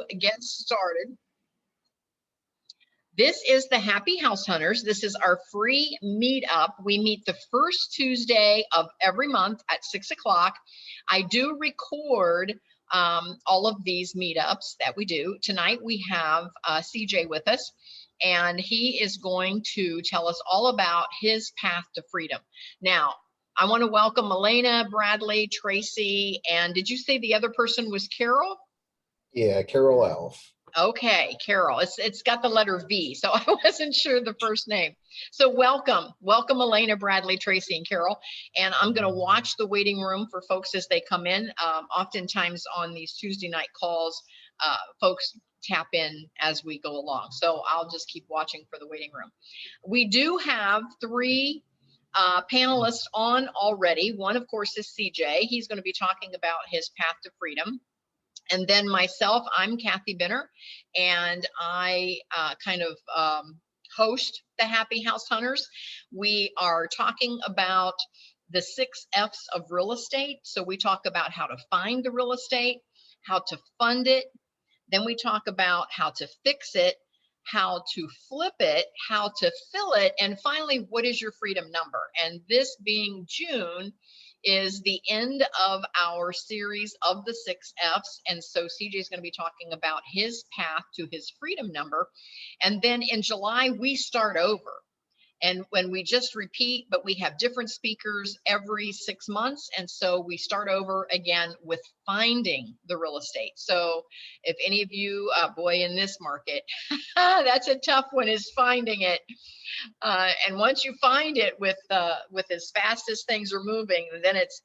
get started, this is the Happy House Hunters. This is our free meetup. We meet the first Tuesday of every month at 6 o'clock. I do record all of these meetups that we do. Tonight we have CJ with us, and he is going to tell us all about his path to freedom. Now, I want to welcome Elena, Bradley, Tracy, and did you say the other person was Carol? Yeah, Carol Alf. Okay, Carol. It's got the letter V, so I wasn't sure the first name. So welcome Elena, Bradley, Tracy, and Carol. And I'm going to watch the waiting room for folks as they come in. Oftentimes on these Tuesday night calls, folks tap in as we go along. So I'll just keep watching for the waiting room. We do have 3 panelists on already. One, of course, is CJ. He's going to be talking about his path to freedom. And then myself, I'm Kathy Benner, and I host the Happy House Hunters. We are talking about the 6 F's of real estate. So we talk about how to find the real estate, how to fund it. Then we talk about how to fix it, how to flip it, how to fill it, and finally, what is your freedom number? And this being June is the end of our series of the 6 F's. And so CJ is going to be talking about his path to his freedom number. And then in July, we start over. And when we just repeat, but we have different speakers every 6 months. And so we start over again with finding the real estate. So if any of you, boy, in this market, that's a tough one, is finding it. And once you find it with as fast as things are moving, then it's,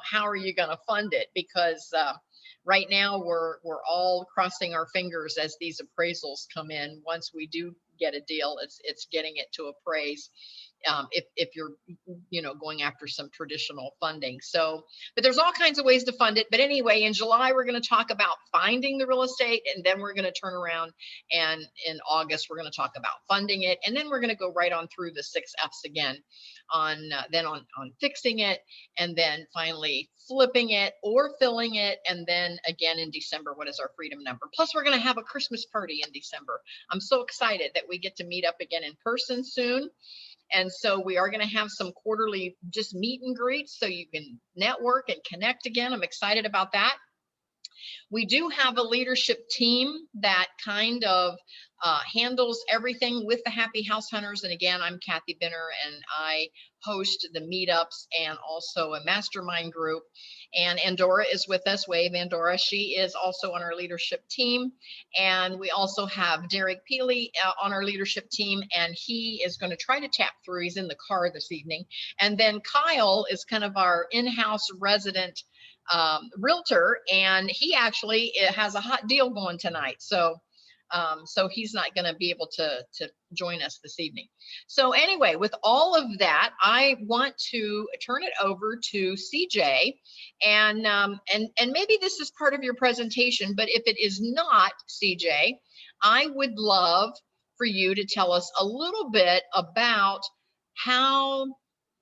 how are you going to fund it? Because right now we're all crossing our fingers as these appraisals come in. Once we do get a deal, it's getting it to appraise. If you're going after some traditional funding. So, but there's all kinds of ways to fund it. But anyway, in July, we're going to talk about finding the real estate, and then we're going to turn around, and in August, we're going to talk about funding it. And then we're going to go right on through the 6 F's again on fixing it, and then finally flipping it or filling it. And then again in December, what is our freedom number? Plus, we're going to have a Christmas party in December. I'm so excited that we get to meet up again in person soon. And so we are going to have some quarterly just meet and greets so you can network and connect again. I'm excited about that. We do have a leadership team that kind of handles everything with the Happy House Hunters. And again, I'm Kathy Benner, and I host the meetups and also a mastermind group. And Andorra is with us, Wave Andorra. She is also on our leadership team. And we also have Derek Peely on our leadership team, and he is going to try to tap through. He's in the car this evening. And then Kyle is kind of our in-house resident realtor, and he actually has a hot deal going tonight. So he's not going to be able to join us this evening. So anyway, with all of that, I want to turn it over to CJ, and maybe this is part of your presentation, but if it is not, CJ, I would love for you to tell us a little bit about how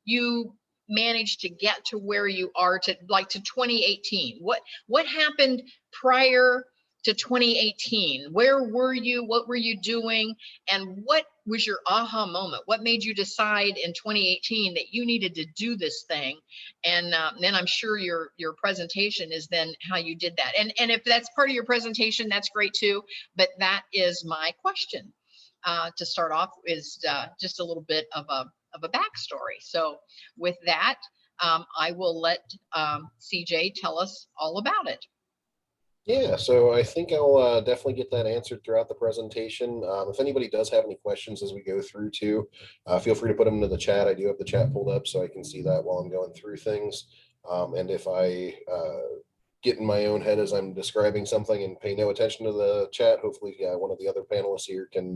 you managed to get to where you are to 2018. What happened prior to 2018? Where were you? What were you doing? And what was your aha moment? What made you decide in 2018 that you needed to do this thing? And then I'm sure your presentation is then how you did that. And if that's part of your presentation, that's great too. But that is my question to start off, is just a little bit of a backstory. So with that, I will let CJ tell us all about it. Yeah, so I think I'll definitely get that answered throughout the presentation. If anybody does have any questions as we go through too, feel free to put them into the chat. I do have the chat pulled up so I can see that while I'm going through things. And if I get in my own head as I'm describing something and pay no attention to the chat, hopefully one of the other panelists here can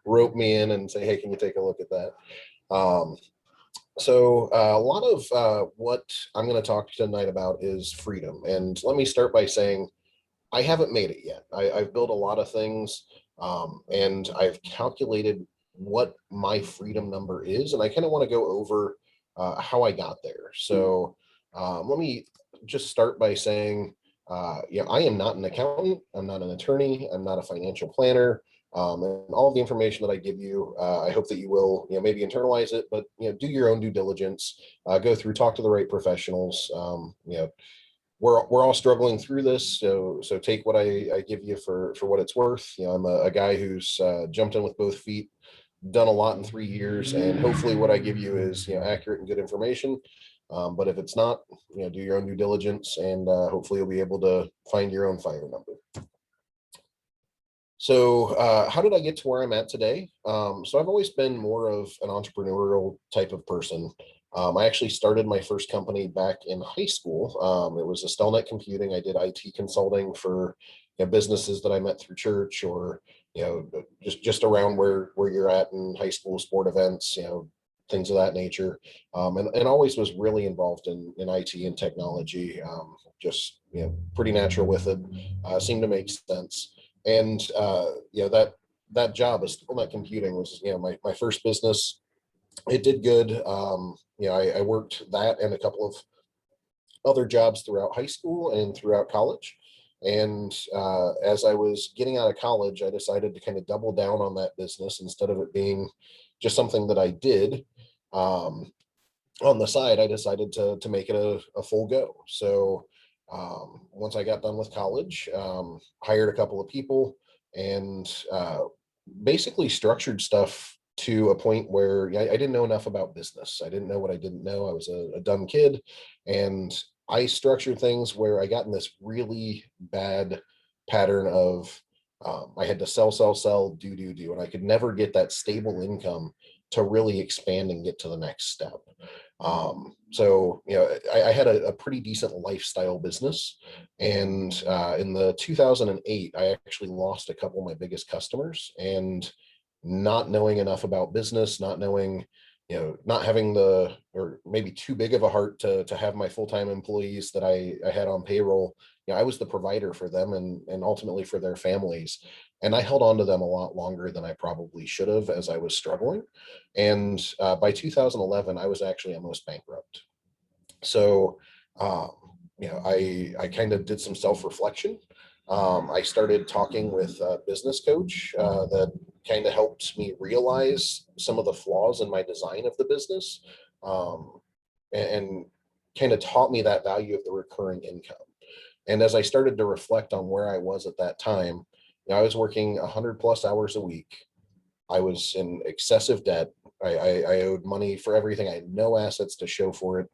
rope me in and say, hey, can you take a look at that? So a lot of what I'm going to talk tonight about is freedom. And let me start by saying I haven't made it yet. I've built a lot of things, and I've calculated what my freedom number is. And I kind of want to go over how I got there. So let me just start by saying I am not an accountant. I'm not an attorney. I'm not a financial planner. And all of the information that I give you, I hope that you will, maybe internalize it, but, do your own due diligence, go through, talk to the right professionals. We're all struggling through this. So take what I give you for what it's worth. I'm a guy who's jumped in with both feet, done a lot in 3 years, and hopefully what I give you is accurate and good information. But if it's not, do your own due diligence, and hopefully you'll be able to find your own fire number. So how did I get to where I'm at today? So I've always been more of an entrepreneurial type of person. I actually started my first company back in high school. It was Estelnet Computing. I did IT consulting for businesses that I met through church, or just around where you're at in high school, sport events, things of that nature. And always was really involved in IT and technology. Just pretty natural with it. Seemed to make sense. And that job is still not computing was my first business. It did good. I worked that and a couple of other jobs throughout high school and throughout college. And as I was getting out of college, I decided to kind of double down on that business instead of it being just something that I did. On the side, I decided to make it a full go. So once I got done with college, hired a couple of people, and basically structured stuff to a point where I didn't know enough about business. I didn't know what I didn't know. I was a dumb kid, and I structured things where I got in this really bad pattern of I had to sell, do, and I could never get that stable income to really expand and get to the next step. So I had a pretty decent lifestyle business, and in the 2008, I actually lost a couple of my biggest customers, and not knowing enough about business, not knowing, not having or maybe too big of a heart to have my full-time employees that I had on payroll. I was the provider for them and ultimately for their families. And I held on to them a lot longer than I probably should have as I was struggling. And by 2011, I was actually almost bankrupt. So, um, I kind of did some self-reflection. I started talking with a business coach that kind of helped me realize some of the flaws in my design of the business, and kind of taught me that value of the recurring income. And as I started to reflect on where I was at that time, I was working 100+ hours a week. I was in excessive debt. I owed money for everything. I had no assets to show for it.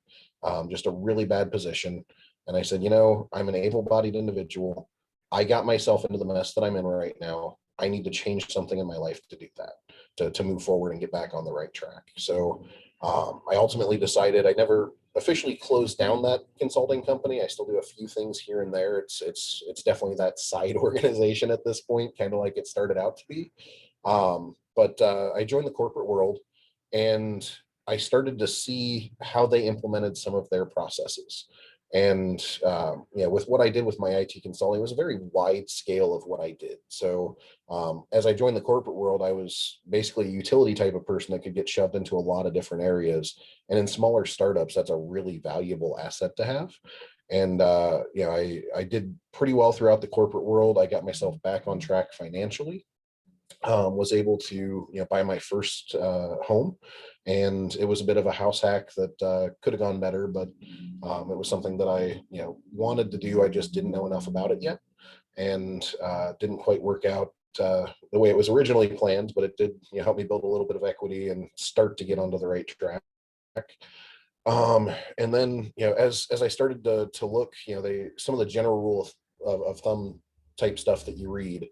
Just a really bad position. And I said, I'm an able-bodied individual. I got myself into the mess that I'm in right now. I need to change something in my life to do that, to move forward and get back on the right track. So I ultimately decided I never officially closed down that consulting company. I still do a few things here and there. It's definitely that side organization at this point, kind of like it started out to be. But I joined the corporate world, and I started to see how they implemented some of their processes. And with what I did with my IT consulting, it was a very wide scale of what I did. So as I joined the corporate world, I was basically a utility type of person that could get shoved into a lot of different areas. And in smaller startups, that's a really valuable asset to have. And I did pretty well throughout the corporate world. I got myself back on track financially. Was able to buy my first home, and it was a bit of a house hack that could have gone better, but it was something that I wanted to do. I just didn't know enough about it yet, and didn't quite work out the way it was originally planned, but it did help me build a little bit of equity and start to get onto the right track. And then as I started to look, some of the general rule of thumb type stuff that you read,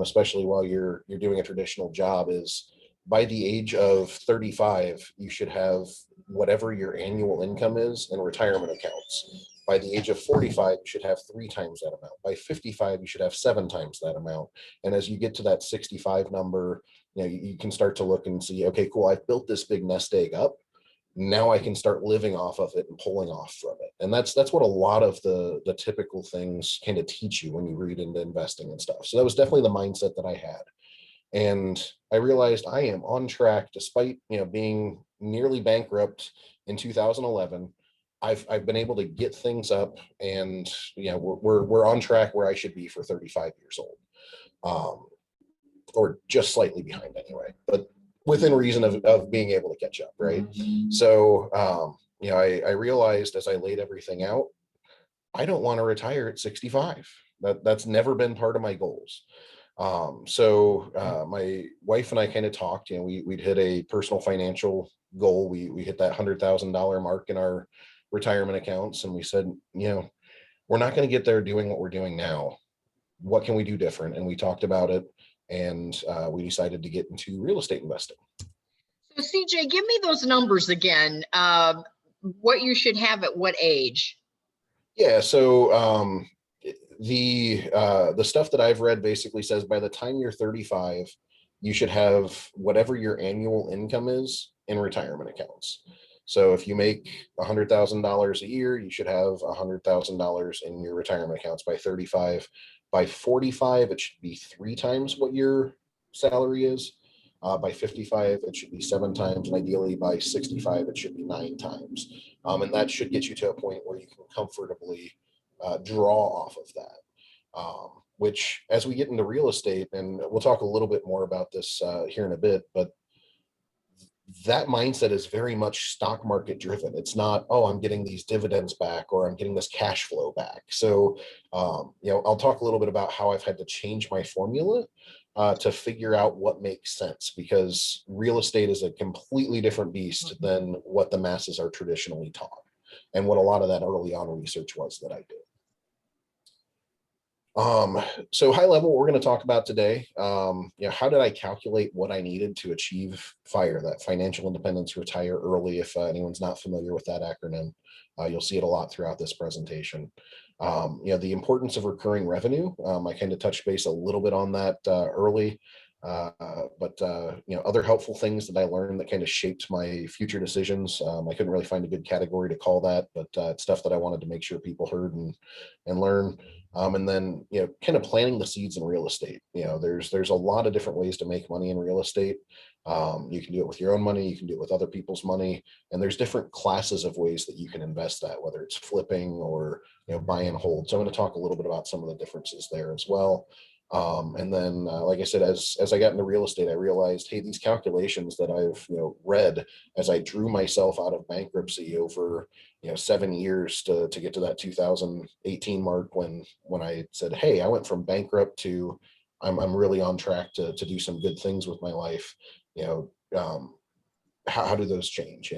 especially while you're doing a traditional job, is by the age of 35, you should have whatever your annual income is in retirement accounts. By the age of 45, you should have 3 times that amount. By 55, you should have 7 times that amount. And as you get to that 65 number, you can start to look and see, okay, cool, I've built this big nest egg up. Now I can start living off of it and pulling off from it. And that's what a lot of the typical things kind of teach you when you read into investing and stuff. So that was definitely the mindset that I had. And I realized I am on track despite being nearly bankrupt in 2011. I've been able to get things up, and we're on track where I should be for 35 years old, or just slightly behind anyway, but within reason of being able to catch up, right? So I realized as I laid everything out, I don't want to retire at 65. That's never been part of my goals. So my wife and I kind of talked. We'd hit a personal financial goal. We hit that $100,000 mark in our retirement accounts, and we said, we're not going to get there doing what we're doing now. What can we do different? And we talked about it, and we decided to get into real estate investing. So CJ, give me those numbers again. What you should have at what age? Yeah. So the stuff that I've read basically says by the time you're 35, you should have whatever your annual income is in retirement accounts. So if you make $100,000 a year, you should have $100,000 in your retirement accounts by 35. By 45, it should be 3 times what your salary is. By 55, it should be 7 times, and ideally by 65, it should be 9 times. And that should get you to a point where you can comfortably draw off of that. Which, as we get into real estate, and we'll talk a little bit more about this here in a bit, but that mindset is very much stock market driven. It's not, oh, I'm getting these dividends back, or I'm getting this cash flow back. So, I'll talk a little bit about how I've had to change my formula to figure out what makes sense, because real estate is a completely different beast than what the masses are traditionally taught, and what a lot of that early on research was that I did. So high level, what we're going to talk about today, how did I calculate what I needed to achieve FIRE, that financial independence, retire early? If anyone's not familiar with that acronym, you'll see it a lot throughout this presentation. The importance of recurring revenue. I kind of touched base a little bit on that early, but other helpful things that I learned that kind of shaped my future decisions. I couldn't really find a good category to call that, but it's stuff that I wanted to make sure people heard and learn. And then, kind of planting the seeds in real estate. There's a lot of different ways to make money in real estate. You can do it with your own money, you can do it with other people's money, and there's different classes of ways that you can invest that, whether it's flipping or buy and hold. So I'm going to talk a little bit about some of the differences there as well. And then, like I said, as I got into real estate, I realized, hey, these calculations that I've read as I drew myself out of bankruptcy over 7 years to get to that 2018 mark, when I said, hey, I went from bankrupt to I'm really on track to do some good things with my life. How do those change?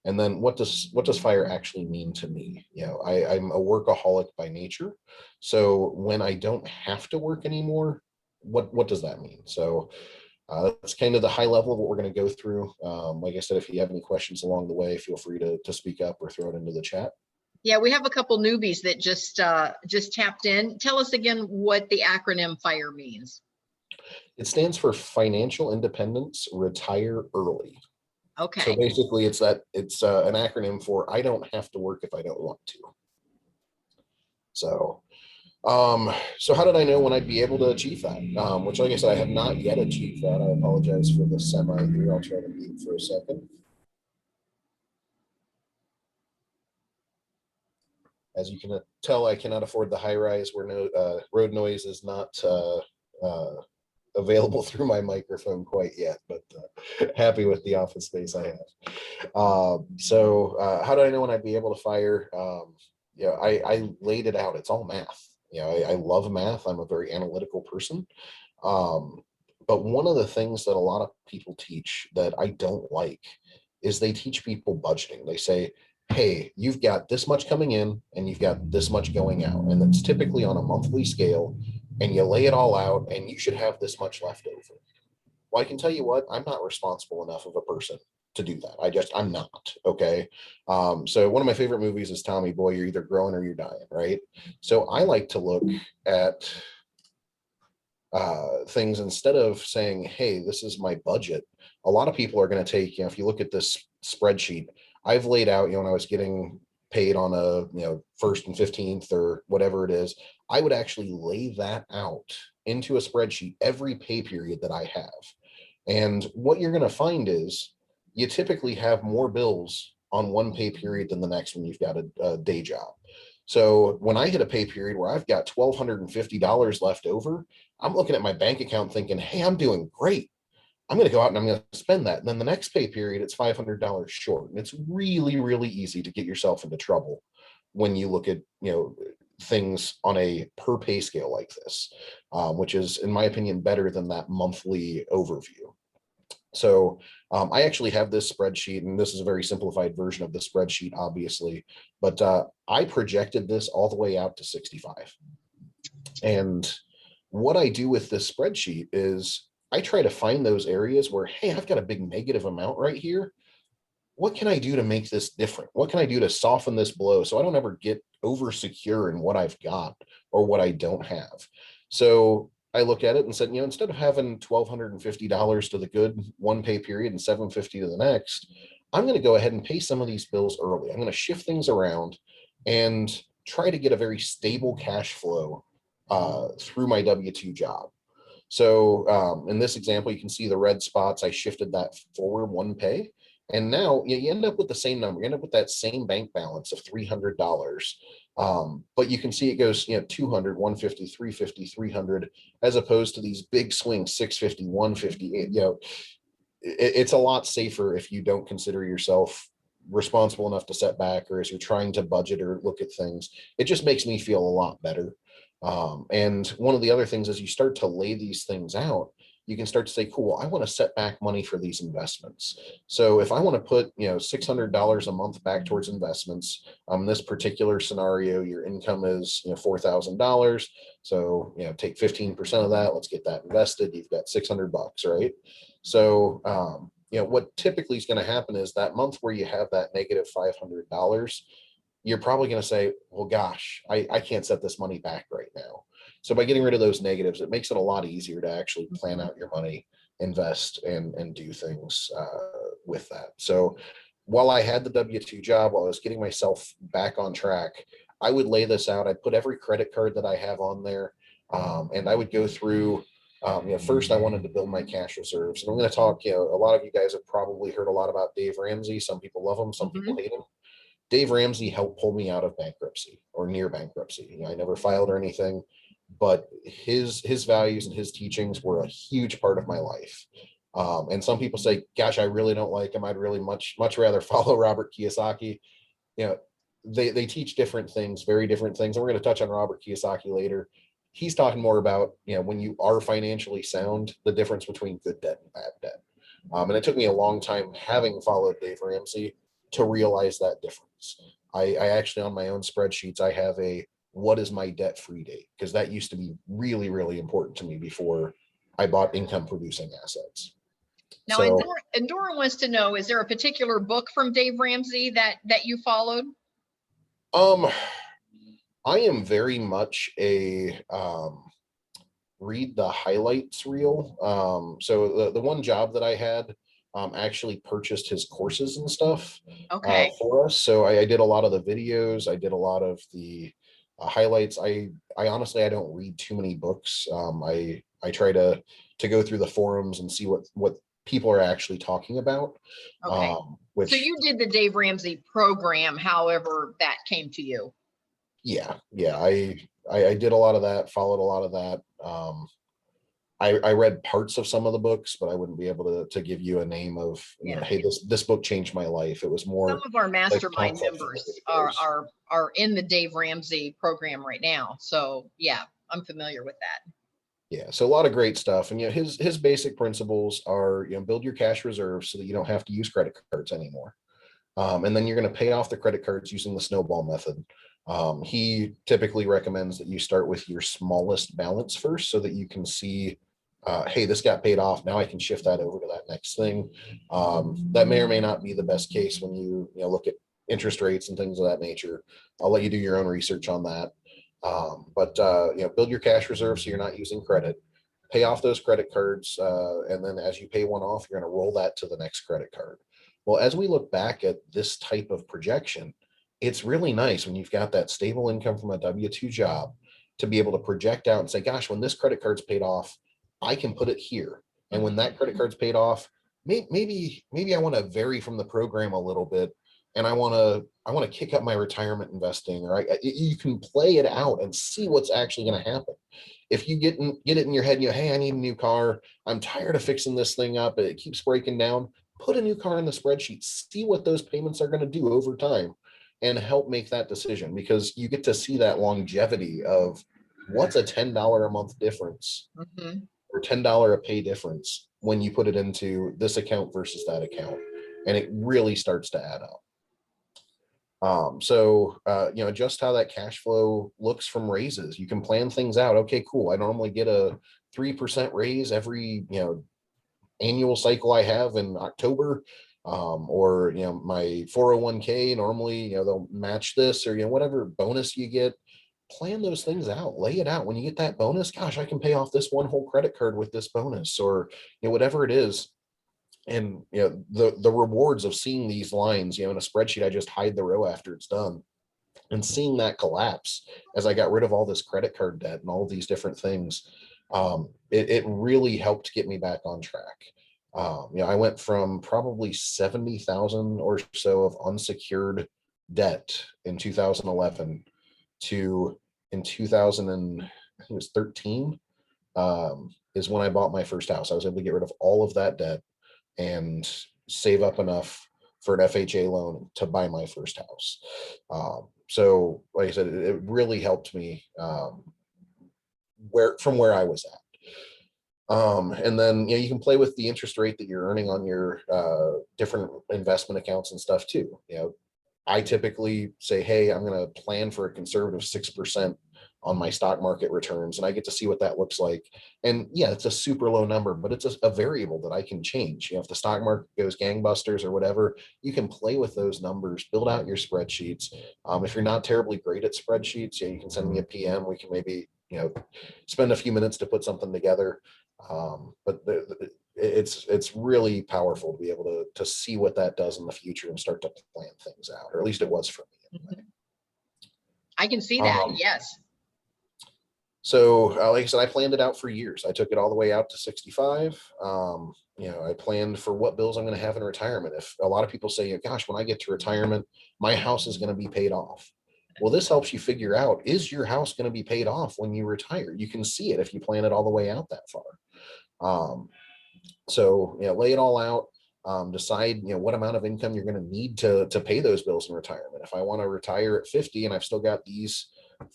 And then what does FIRE actually mean to me? I'm a workaholic by nature. So when I don't have to work anymore, what does that mean? So that's kind of the high level of what we're going to go through. Like I said, if you have any questions along the way, feel free to speak up or throw it into the chat. Yeah, we have a couple newbies that just tapped in. Tell us again what the acronym FIRE means. It stands for Financial Independence, Retire Early. Okay. So basically, it's an acronym for I don't have to work if I don't want to. So how did I know when I'd be able to achieve that? Which, like I said, I have not yet achieved that. I apologize for the semi here. I'll try to mute for a second. As you can tell, I cannot afford the high rise where road noise is not available through my microphone quite yet, but happy with the office space I have. So how did I know when I'd be able to FIRE? I laid it out. It's all math. I love math. I'm a very analytical person. But one of the things that a lot of people teach that I don't like is they teach people budgeting. They say, hey, you've got this much coming in and you've got this much going out. And it's typically on a monthly scale, and you lay it all out and you should have this much left over. Well, I can tell you what, I'm not responsible enough of a person to do that. I'm not. Okay. So one of my favorite movies is Tommy Boy. You're either growing or you're dying, right? So I like to look at things instead of saying, hey, this is my budget. A lot of people are going to take, if you look at this spreadsheet, I've laid out, when I was getting paid on a, first and 15th or whatever it is, I would actually lay that out into a spreadsheet every pay period that I have. And what you're going to find is you typically have more bills on one pay period than the next when you've got a day job. So when I hit a pay period where I've got $1,250 left over, I'm looking at my bank account thinking, hey, I'm doing great. I'm going to go out and I'm going to spend that. And then the next pay period, it's $500 short. And it's really, really easy to get yourself into trouble when you look at, things on a per pay scale like this, which is, in my opinion, better than that monthly overview. So I actually have this spreadsheet, and this is a very simplified version of the spreadsheet, obviously, but I projected this all the way out to 65. And what I do with this spreadsheet is I try to find those areas where, hey, I've got a big negative amount right here. What can I do to make this different? What can I do to soften this blow so I don't ever get over secure in what I've got or what I don't have? So I looked at it and said, instead of having $1,250 to the good one pay period and $750 to the next, I'm going to go ahead and pay some of these bills early. I'm going to shift things around and try to get a very stable cash flow through my W-2 job. So in this example, you can see the red spots. I shifted that forward one pay. And now you end up with the same number. You end up with that same bank balance of $300. But you can see it goes, 200, 150, 350, 300, as opposed to these big swings, 650, 150. It's a lot safer if you don't consider yourself responsible enough to set back, or as you're trying to budget or look at things. It just makes me feel a lot better. And one of the other things is you start to lay these things out, you can start to say, cool, I want to set back money for these investments. So if I want to put, $600 a month back towards investments, this particular scenario, your income is, $4,000. So, take 15% of that. Let's get that invested. You've got $600, right? So, what typically is going to happen is that month where you have that negative $500, you're probably going to say, well, gosh, I can't set this money back right now. So by getting rid of those negatives, it makes it a lot easier to actually plan out your money, invest, and do things with that. So while I had the W-2 job, while I was getting myself back on track, I would lay this out. I'd put every credit card that I have on there, and I would go through. First I wanted to build my cash reserves. And I'm going to talk, a lot of you guys have probably heard a lot about Dave Ramsey. Some people love him, some people hate him. Dave Ramsey helped pull me out of bankruptcy or near bankruptcy. I never filed or anything, but his values and his teachings were a huge part of my life. And some people say, gosh, I really don't like him. I'd really much rather follow Robert Kiyosaki. They teach different things, very different things. And we're going to touch on Robert Kiyosaki later. He's talking more about, when you are financially sound, the difference between good debt and bad debt. And it took me a long time, having followed Dave Ramsey, to realize that difference. I actually, on my own spreadsheets, I have a what is my debt-free date, because that used to be really, really important to me before I bought income producing assets. Now, So, Endora wants to know, is there a particular book from Dave Ramsey that you followed? I am very much a read the highlights reel. So the one job that I had, actually purchased his courses and stuff for us. So I did a lot of the videos. I did a lot of the highlights. I honestly, I don't read too many books. I try to go through the forums and see what people are actually talking about. Okay. So you did the Dave Ramsey program, however that came to you. Yeah. I did a lot of that, followed a lot of that. I read parts of some of the books, but I wouldn't be able to give you a name of, hey, this book changed my life. It was more. Some of our mastermind members are in the Dave Ramsey program right now. So yeah, I'm familiar with that. Yeah, so a lot of great stuff. And his basic principles are, build your cash reserves so that you don't have to use credit cards anymore. And then you're going to pay off the credit cards using the snowball method. He typically recommends that you start with your smallest balance first so that you can see, hey, this got paid off. Now I can shift that over to that next thing. That may or may not be the best case when you look at interest rates and things of that nature. I'll let you do your own research on that. But build your cash reserve so you're not using credit. Pay off those credit cards, and then as you pay one off, you're going to roll that to the next credit card. Well, as we look back at this type of projection, it's really nice when you've got that stable income from a W-2 job to be able to project out and say, gosh, when this credit card's paid off, I can put it here. And when that credit card's paid off, maybe I want to vary from the program a little bit and I want to kick up my retirement investing, or you can play it out and see what's actually going to happen. If you get it in your head, hey, I need a new car. I'm tired of fixing this thing up. It keeps breaking down. Put a new car in the spreadsheet. See what those payments are going to do over time, and help make that decision, because you get to see that longevity of what's a $10 a month difference or $10 a pay difference when you put it into this account versus that account, and it really starts to add up. Just how that cash flow looks from raises, you can plan things out. Okay, cool. I normally get a 3% raise every, annual cycle I have in October. Or, my 401k, normally, they'll match this, or, whatever bonus you get. Plan those things out, lay it out. When you get that bonus, gosh, I can pay off this one whole credit card with this bonus, or, whatever it is. And the rewards of seeing these lines, in a spreadsheet, I just hide the row after it's done, and seeing that collapse as I got rid of all this credit card debt and all these different things. It really helped get me back on track. I went from probably 70,000 or so of unsecured debt in 2011 to, in 2013, is when I bought my first house. I was able to get rid of all of that debt and save up enough for an FHA loan to buy my first house. So like I said, it really helped me where I was at. And then, you can play with the interest rate that you're earning on your different investment accounts and stuff too. I typically say, hey, I'm going to plan for a conservative 6% on my stock market returns, and I get to see what that looks like. And yeah, it's a super low number, but it's a variable that I can change. If the stock market goes gangbusters or whatever, you can play with those numbers, build out your spreadsheets. If you're not terribly great at spreadsheets, you can send me a PM. We can maybe, spend a few minutes to put something together. But it's really powerful to be able to see what that does in the future and start to plan things out, or at least it was for me. Anyway. I can see that. Yes. So like I said, I planned it out for years. I took it all the way out to 65. I planned for what bills I'm going to have in retirement. If a lot of people say, gosh, when I get to retirement, my house is going to be paid off. Well, this helps you figure out, is your house going to be paid off when you retire? You can see it if you plan it all the way out that far. So lay it all out. Decide what amount of income you're going to need to pay those bills in retirement. If I want to retire at 50 and I've still got these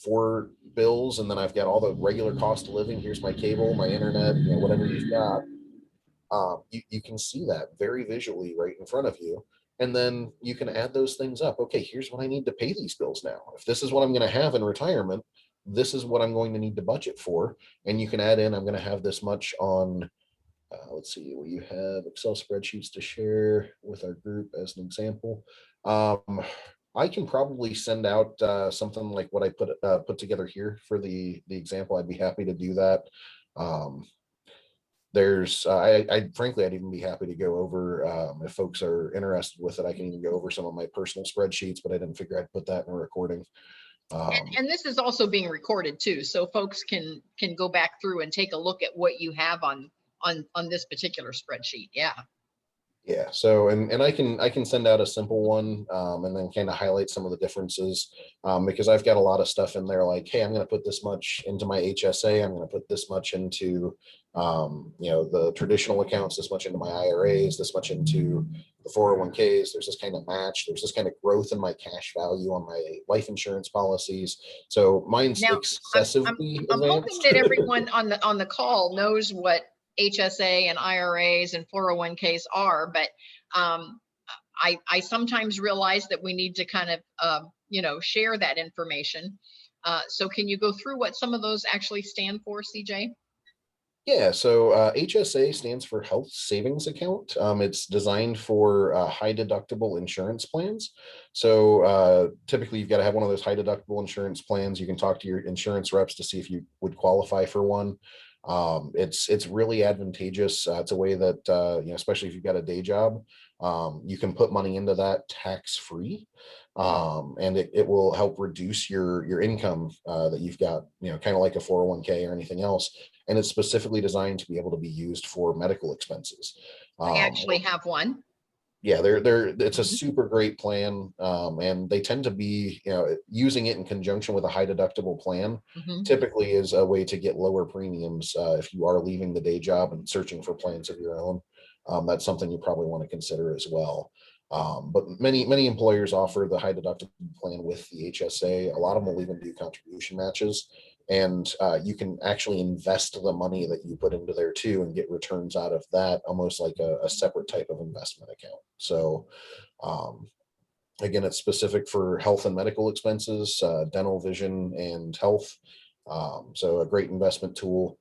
4 bills, and then I've got all the regular cost of living, here's my cable, my internet, whatever you've got, you can see that very visually right in front of you. And then you can add those things up. Okay, here's what I need to pay these bills now. If this is what I'm going to have in retirement, this is what I'm going to need to budget for. And you can add in, I'm going to have this much on, let's see, we have Excel spreadsheets to share with our group as an example. I can probably send out something like what I put together here for the example. I'd be happy to do that. I frankly, I'd even be happy to go over, if folks are interested with it, I can even go over some of my personal spreadsheets, but I didn't figure I'd put that in a recording. And this is also being recorded too, so folks can go back through and take a look at what you have on this particular spreadsheet. Yeah. So, and I can send out a simple one, and then kind of highlight some of the differences, because I've got a lot of stuff in there like, hey, I'm going to put this much into my HSA. I'm going to put this much into, the traditional accounts, this much into my IRAs, this much into the 401ks. There's this kind of match. There's this kind of growth in my cash value on my life insurance policies. So mine's Now, excessively I'm hoping advanced. that everyone on the call knows what HSA and IRAs and 401ks are, but I sometimes realize that we need to kind of share that information. So can you go through what some of those actually stand for, CJ? Yeah, so HSA stands for Health Savings Account. It's designed for high deductible insurance plans. So typically you've got to have one of those high deductible insurance plans. You can talk to your insurance reps to see if you would qualify for one. It's really advantageous. It's a way that, especially if you've got a day job, you can put money into that tax-free. And it will help reduce your income that you've got, kind of like a 401k or anything else. And it's specifically designed to be able to be used for medical expenses. I actually have one. yeah, it's a super great plan. And they tend to be, using it in conjunction with a high deductible plan Mhm. typically is a way to get lower premiums if you are leaving the day job and searching for plans of your own. That's something you probably want to consider as well. But many employers offer the high deductible plan with the HSA. A lot of them will even do contribution matches, and you can actually invest the money that you put into there too and get returns out of that, almost like a separate type of investment account. So um, again, it's specific for health and medical expenses, dental, vision, and health. So a great investment tool.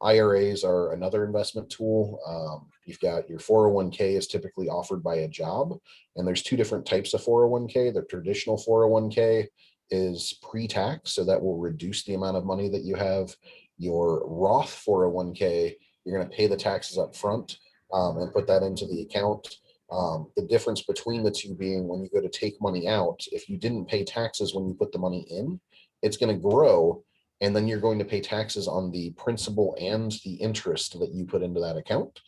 IRAs are another investment tool. You've got your 401k is typically offered by a job, and there's two different types of 401k. The traditional 401k is pre-tax, so that will reduce the amount of money that you have. Your Roth 401k, you're going to pay the taxes up front and put that into the account. The difference between the two being when you go to take money out, if you didn't pay taxes when you put the money in, it's going to grow. And then you're going to pay taxes on the principal and the interest that you put into that account.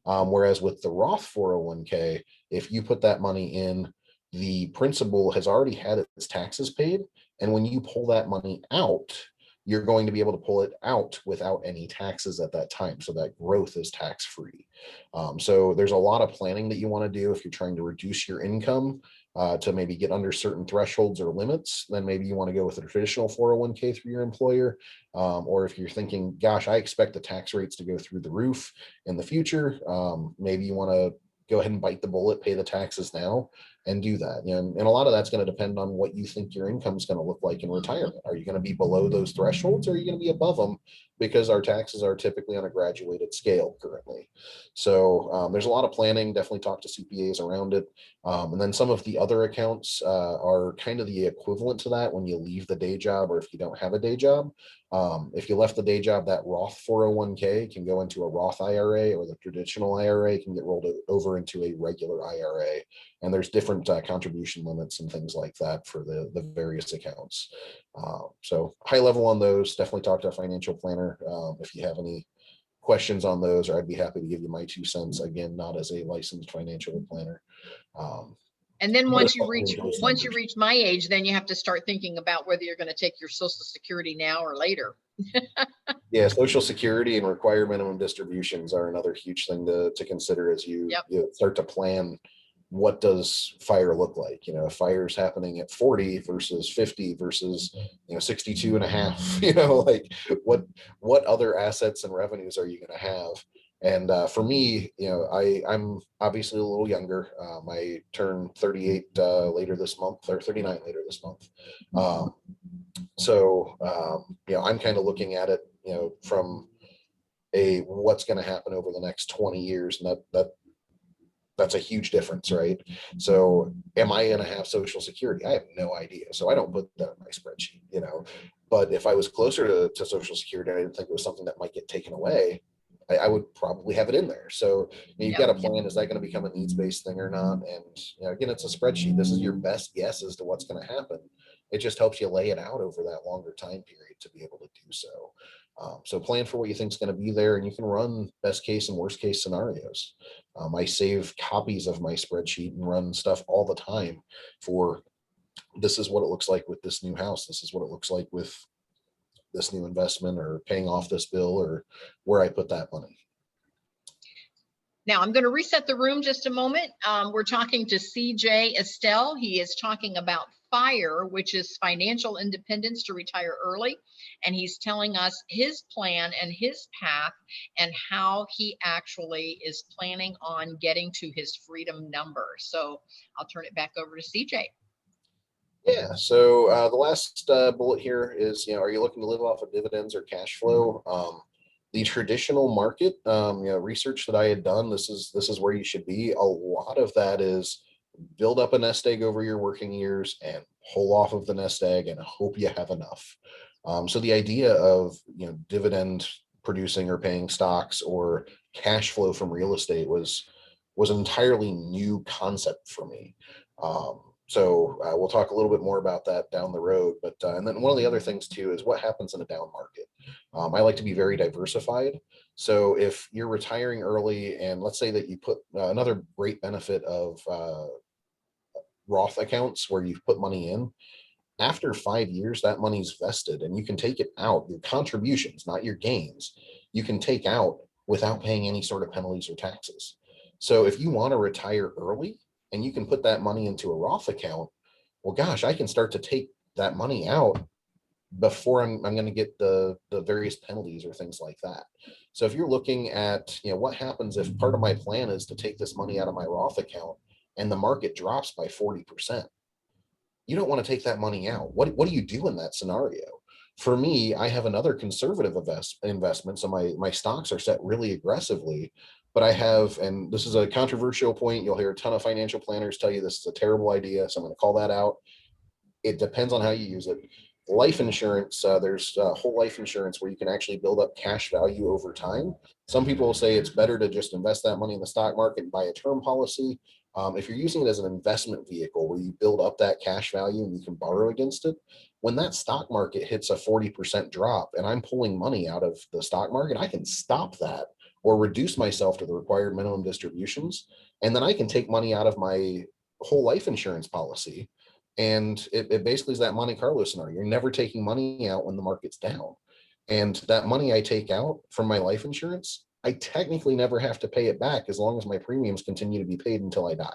Whereas with the Roth 401k, if you put that money in, the principal has already had its taxes paid. And when you pull that money out, you're going to be able to pull it out without any taxes at that time. So that growth is tax free. So there's a lot of planning that you want to do if you're trying to reduce your income to maybe get under certain thresholds or limits. Then maybe you want to go with a traditional 401k through your employer. Or if you're thinking, gosh, I expect the tax rates to go through the roof in the future, maybe you want to go ahead and bite the bullet, pay the taxes now, and do that. And a lot of that's going to depend on what you think your income is going to look like in retirement. Are you going to be below those thresholds, or are you going to be above them? Because our taxes are typically on a graduated scale currently. So there's a lot of planning. Definitely talk to CPAs around it. And then some of the other accounts are kind of the equivalent to that when you leave the day job, or if you don't have a day job. If you left the day job, that Roth 401k can go into a Roth IRA, or the traditional IRA can get rolled over into a regular IRA. And there's different contribution limits and things like that for the various accounts. So high level on those, definitely talk to a financial planner if you have any questions on those, or I'd be happy to give you my 2 cents. Again, not as a licensed financial planner. Um, And then but once it's you helpful reach with those once you numbers. reach my age, then you have to start thinking about whether you're going to take your Social Security now or later. Yeah, Social Security and required minimum distributions are another huge thing to consider as Yep. you start to plan. What does fire look like? If fire's happening at 40 versus 50 versus 62 and a half, like what other assets and revenues are you going to have? And for me, I'm obviously a little younger. I turn 38 later this month, or 39 later this month. So I'm kind of looking at it, from a what's going to happen over the next 20 years, and that's a huge difference, right? So am I going to have Social Security? I have no idea. So I don't put that in my spreadsheet. But if I was closer to Social Security, I didn't think it was something that might get taken away, I would probably have it in there. So you've Yep. got a plan. Is that going to become a needs-based thing or not? And again, it's a spreadsheet. This is your best guess as to what's going to happen. It just helps you lay it out over that longer time period to be able to do so. So plan for what you think is going to be there, and you can run best case and worst case scenarios. I save copies of my spreadsheet and run stuff all the time for, this is what it looks like with this new house. This is what it looks like with this new investment, or paying off this bill, or where I put that money. Now I'm going to reset the room just a moment. We're talking to CJ Estel. He is talking about FIRE, which is financial independence to retire early. And he's telling us his plan and his path and how he actually is planning on getting to his freedom number. So I'll turn it back over to CJ. Yeah. So the last bullet here is, are you looking to live off of dividends or cash flow? The traditional market, research that I had done, this is where you should be. A lot of that is build up a nest egg over your working years and pull off of the nest egg and hope you have enough. So the idea of dividend producing or paying stocks or cash flow from real estate was an entirely new concept for me. So we'll talk a little bit more about that down the road. But and then one of the other things too is what happens in a down market. I like to be very diversified. So if you're retiring early, and let's say that you put another great benefit of Roth accounts where you've put money in, after 5 years, that money's vested and you can take it out, your contributions, not your gains, you can take out without paying any sort of penalties or taxes. So if you want to retire early and you can put that money into a Roth account, well, gosh, I can start to take that money out before I'm going to get the various penalties or things like that. So if you're looking at, what happens if part of my plan is to take this money out of my Roth account and the market drops by 40%, you don't want to take that money out. What do you do in that scenario? For me, I have another conservative investment. So my stocks are set really aggressively, but I have, and this is a controversial point, you'll hear a ton of financial planners tell you this is a terrible idea. So I'm going to call that out. It depends on how you use it. Life insurance, there's whole life insurance where you can actually build up cash value over time. Some people will say it's better to just invest that money in the stock market and buy a term policy. If you're using it as an investment vehicle where you build up that cash value and you can borrow against it, when that stock market hits a 40% drop and I'm pulling money out of the stock market, I can stop that or reduce myself to the required minimum distributions. And then I can take money out of my whole life insurance policy. And it basically is that Monte Carlo scenario. You're never taking money out when the market's down. And that money I take out from my life insurance, I technically never have to pay it back as long as my premiums continue to be paid until I die.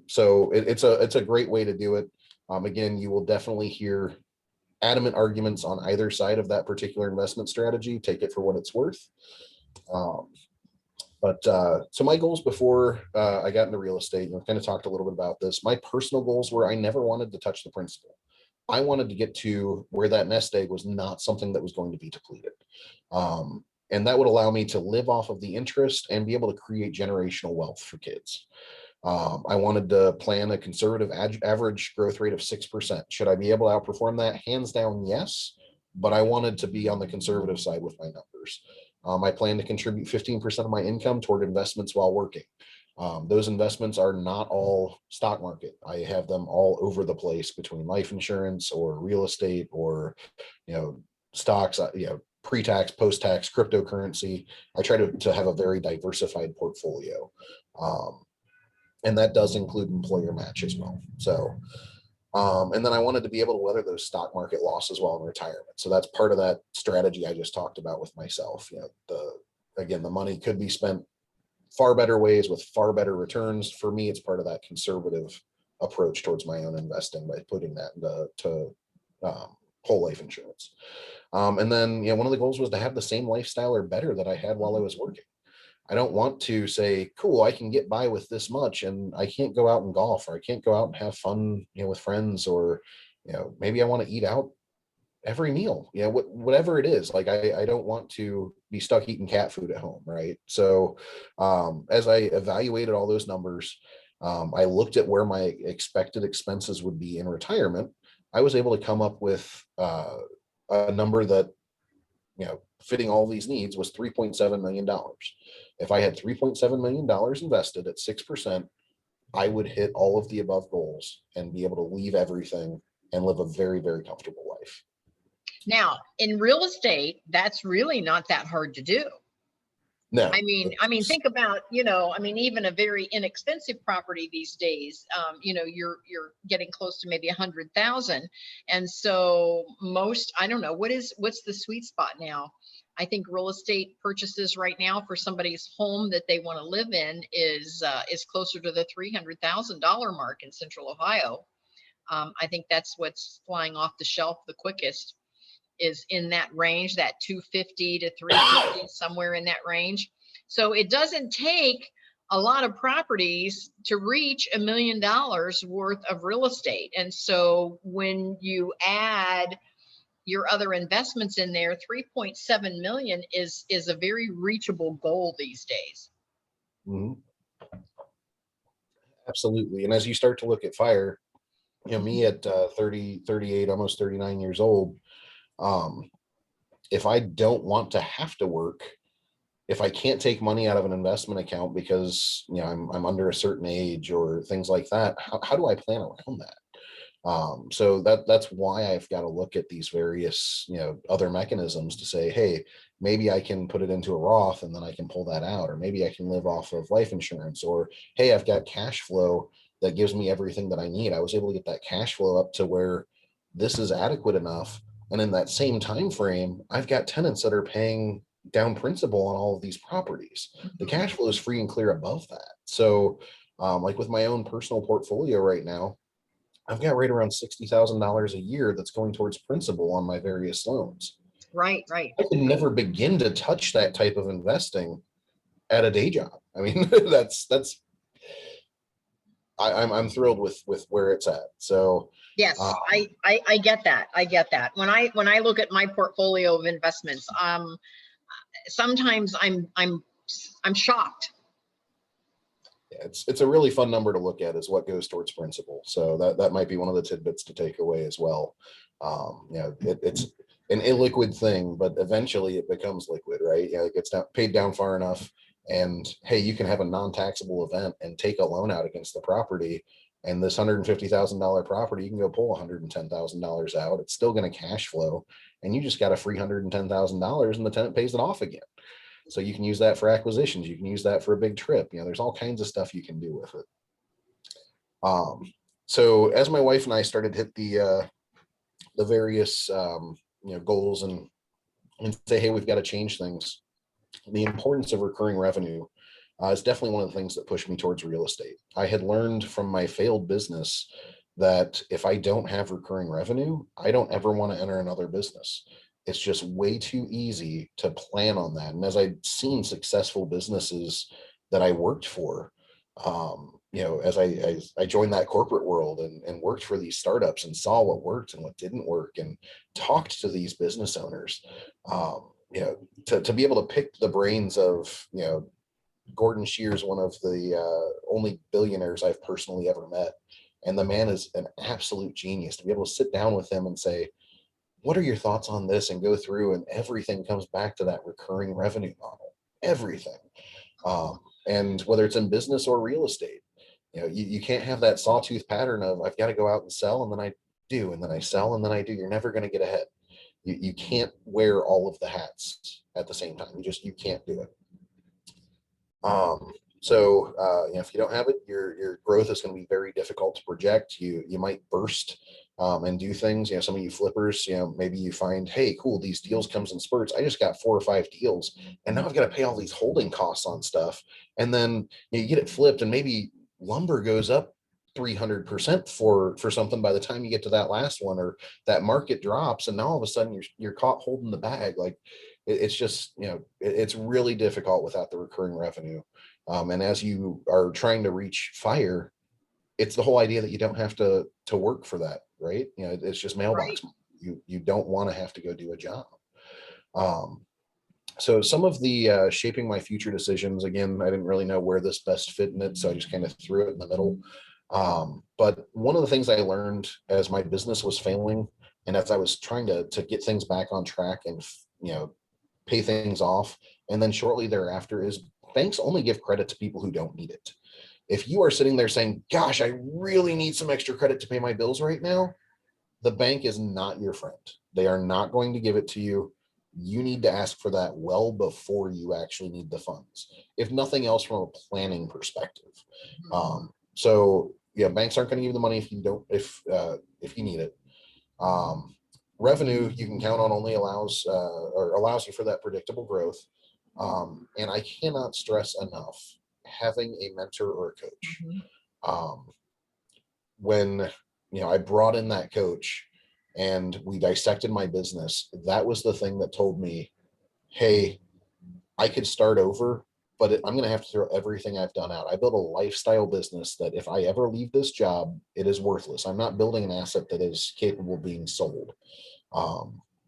So it's a great way to do it. Again, you will definitely hear adamant arguments on either side of that particular investment strategy. Take it for what it's worth. But so my goals before I got into real estate, kind of talked a little bit about this. My personal goals were I never wanted to touch the principal. I wanted to get to where that nest egg was not something that was going to be depleted. And that would allow me to live off of the interest and be able to create generational wealth for kids. I wanted to plan a conservative average growth rate of 6%. Should I be able to outperform that? Hands down, yes. But I wanted to be on the conservative side with my numbers. I plan to contribute 15% of my income toward investments while working. Those investments are not all stock market. I have them all over the place between life insurance or real estate or, stocks, pre-tax, post-tax, cryptocurrency. I try to have a very diversified portfolio. And that does include employer match as well. So, and then I wanted to be able to weather those stock market losses while in retirement. So that's part of that strategy I just talked about with myself. The money could be spent far better ways with far better returns. For me, it's part of that conservative approach towards my own investing by putting that into whole life insurance. And then, one of the goals was to have the same lifestyle or better that I had while I was working. I don't want to say, cool, I can get by with this much and I can't go out and golf, or I can't go out and have fun, with friends, or, maybe I want to eat out every meal, whatever it is. Like, I don't want to be stuck eating cat food at home. Right. So, as I evaluated all those numbers, I looked at where my expected expenses would be in retirement. I was able to come up with a number that, fitting all these needs was $3.7 million. If I had $3.7 million invested at 6%, I would hit all of the above goals and be able to leave everything and live a very, very comfortable life. Now, in real estate, that's really not that hard to do. No, I mean, think about, even a very inexpensive property these days, you're getting close to maybe 100,000. And so I don't know, what's the sweet spot now? I think real estate purchases right now for somebody's home that they want to live in is closer to the $300,000 mark in Central Ohio. I think that's what's flying off the shelf the quickest, is in that range, that 250 to 350, somewhere in that range. So it doesn't take a lot of properties to reach $1 million worth of real estate. And so when you add your other investments in there, 3.7 million is a very reachable goal these days. Mm-hmm. Absolutely. And as you start to look at FIRE, me at 30, 38, almost 39 years old, if I don't want to have to work, if I can't take money out of an investment account because, I'm under a certain age or things like that, how do I plan around that? So that's why I've got to look at these various, other mechanisms to say, hey, maybe I can put it into a Roth and then I can pull that out, or maybe I can live off of life insurance, or hey, I've got cash flow that gives me everything that I need. I was able to get that cash flow up to where this is adequate enough. And in that same time frame, I've got tenants that are paying down principal on all of these properties. The cash flow is free and clear above that. So, like with my own personal portfolio right now, I've got right around $60,000 a year that's going towards principal on my various loans. Right, right. I could never begin to touch that type of investing at a day job. I mean, I'm thrilled with where it's at. So Yes, I get that. I get that. When I look at my portfolio of investments, sometimes I'm shocked. it's a really fun number to look at, is what goes towards principal. So that might be one of the tidbits to take away as well. It's an illiquid thing, but eventually it becomes liquid, right? It gets paid down far enough, and hey, you can have a non-taxable event and take a loan out against the property. And this $150,000 property, you can go pull $110,000 out. It's still going to cash flow, and you just got a free $110,000, and the tenant pays it off again. So you can use that for acquisitions. You can use that for a big trip. There's all kinds of stuff you can do with it. So as my wife and I started to hit the various goals and say, hey, we've got to change things, the importance of recurring revenue is definitely one of the things that pushed me towards real estate. I had learned from my failed business that if I don't have recurring revenue, I don't ever want to enter another business. It's just way too easy to plan on that. And as I'd seen successful businesses that I worked for, as I joined that corporate world and worked for these startups and saw what worked and what didn't work and talked to these business owners, to be able to pick the brains of, Gordon Shears, one of the only billionaires I've personally ever met. And the man is an absolute genius. To be able to sit down with him and say, what are your thoughts on this, and go through, and everything comes back to that recurring revenue model, everything. And whether it's in business or real estate, you can't have that sawtooth pattern of I've got to go out and sell, and then I do, and then I sell, and then I do. You're never going to get ahead. You can't wear all of the hats at the same time. You can't do it. If you don't have it, your growth is going to be very difficult to project. You might burst and do things. Some of you flippers, maybe you find, hey, cool, these deals comes in spurts. I just got 4 or 5 deals, and now I've got to pay all these holding costs on stuff. And then you get it flipped, and maybe lumber goes up 300% for something by the time you get to that last one, or that market drops, and now all of a sudden you're caught holding the bag. Like it's just, it's really difficult without the recurring revenue. And as you are trying to reach fire, it's the whole idea that you don't have to work for that, right? It's just mailbox. Right. You don't want to have to go do a job. So some of the shaping my future decisions, again, I didn't really know where this best fit in it, so I just kind of threw it in the middle. But one of the things I learned as my business was failing, and as I was trying to get things back on track and pay things off, and then shortly thereafter, is banks only give credit to people who don't need it. If you are sitting there saying, gosh, I really need some extra credit to pay my bills right now, the bank is not your friend. They are not going to give it to you. You need to ask for that well before you actually need the funds, if nothing else, from a planning perspective. Banks aren't going to give you the money if you don't, if you need it. Revenue, you can count on, only allows you for that predictable growth. And I cannot stress enough having a mentor or a coach. When I brought in that coach and we dissected my business, that was the thing that told me, hey, I could start over, but I'm going to have to throw everything I've done out. I built a lifestyle business that if I ever leave this job, it is worthless. I'm not building an asset that is capable of being sold.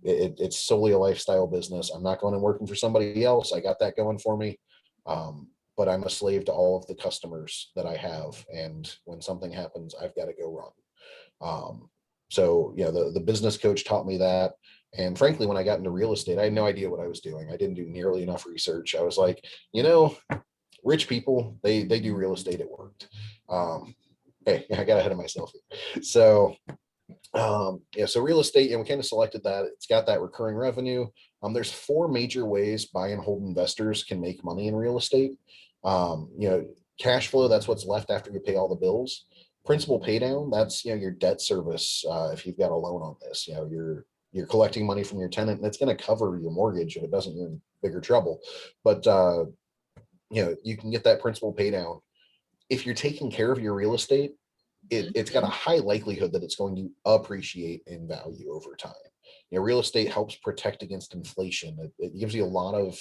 It's solely a lifestyle business. I'm not going and working for somebody else. I got that going for me. But I'm a slave to all of the customers that I have. And when something happens, I've got to go run. The business coach taught me that. And frankly, when I got into real estate, I had no idea what I was doing. I didn't do nearly enough research. I was like, rich people, they do real estate, it worked. Hey, I got ahead of myself here. So so real estate, we kind of selected that. It's got that recurring revenue. There's four major ways buy and hold investors can make money in real estate. Cash flow, that's what's left after you pay all the bills. Principal pay down, that's your debt service. If you've got a loan on this, you're collecting money from your tenant, and it's going to cover your mortgage. If it doesn't, you're in bigger trouble. But you can get that principal pay down. If you're taking care of your real estate, it's got a high likelihood that it's going to appreciate in value over time. Real estate helps protect against inflation. It gives you a lot of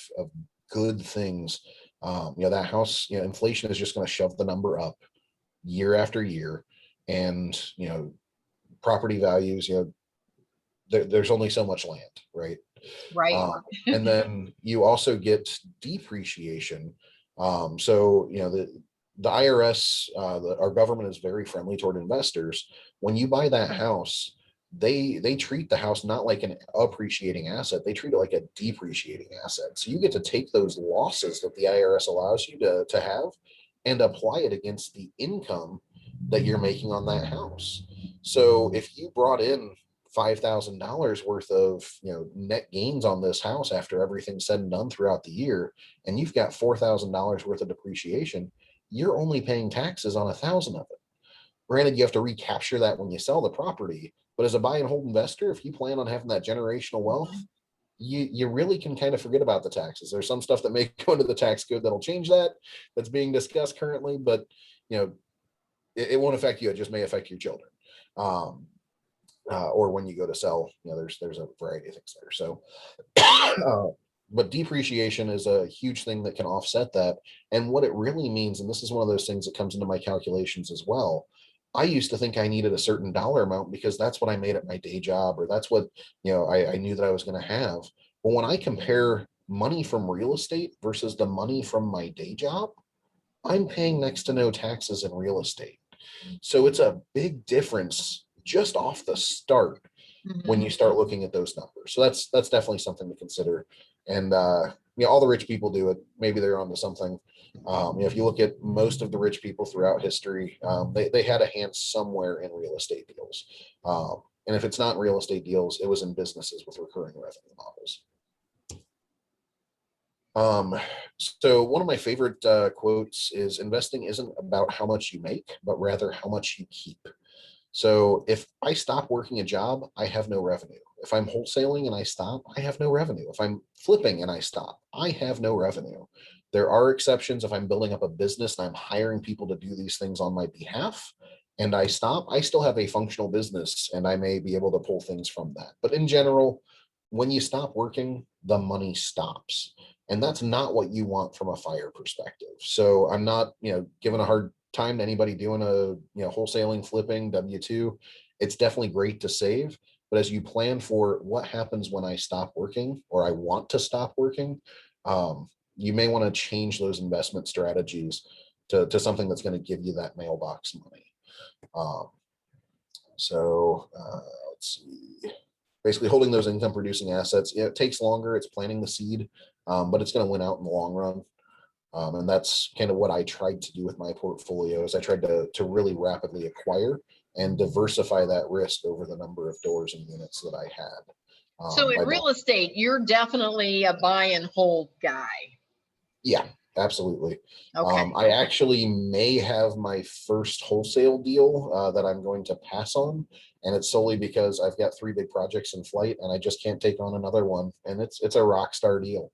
good things. That house, inflation is just going to shove the number up year after year. And, property values, there's only so much land, right? Right. And then you also get depreciation. So, the IRS, our government is very friendly toward investors. When you buy that house, they treat the house not like an appreciating asset. They treat it like a depreciating asset. So you get to take those losses that the IRS allows you to have and apply it against the income that you're making on that house. So if you brought in $5,000 worth of net gains on this house after everything's said and done throughout the year, and you've got $4,000 worth of depreciation, you're only paying taxes on 1,000 of it. Granted, you have to recapture that when you sell the property, but as a buy and hold investor, if you plan on having that generational wealth, you really can kind of forget about the taxes. There's some stuff that may go into the tax code that'll change that's being discussed currently, but it won't affect you. It just may affect your children. Or when you go to sell, there's a variety of things there. So, but depreciation is a huge thing that can offset that. And what it really means, and this is one of those things that comes into my calculations as well. I used to think I needed a certain dollar amount because that's what I made at my day job, or that's what, I knew that I was going to have. But when I compare money from real estate versus the money from my day job, I'm paying next to no taxes in real estate. So it's a big difference just off the start when you start looking at those numbers. So that's definitely something to consider. And all the rich people do it. Maybe they're onto something. If you look at most of the rich people throughout history, they had a hand somewhere in real estate deals. And if it's not in real estate deals, it was in businesses with recurring revenue models. So one of my favorite quotes is, investing isn't about how much you make, but rather how much you keep. So if I stop working a job, I have no revenue. If I'm wholesaling and I stop, I have no revenue. If I'm flipping and I stop, I have no revenue. There are exceptions. If I'm building up a business and I'm hiring people to do these things on my behalf and I stop, I still have a functional business and I may be able to pull things from that. But in general, when you stop working, the money stops. And that's not what you want from a fire perspective. So I'm not, giving a hard time to anybody doing a wholesaling, flipping, W-2. It's definitely great to save. But as you plan for what happens when I stop working or I want to stop working, you may want to change those investment strategies to something that's going to give you that mailbox money. Let's see. Basically holding those income producing assets, it takes longer. It's planting the seed, but it's going to win out in the long run. And that's kind of what I tried to do with my portfolio is I tried to really rapidly acquire and diversify that risk over the number of doors and units that I had. So in real estate, you're definitely a buy and hold guy. Yeah, absolutely. Okay. I actually may have my first wholesale deal that I'm going to pass on. And it's solely because I've got 3 big projects in flight and I just can't take on another one. And it's a rock star deal.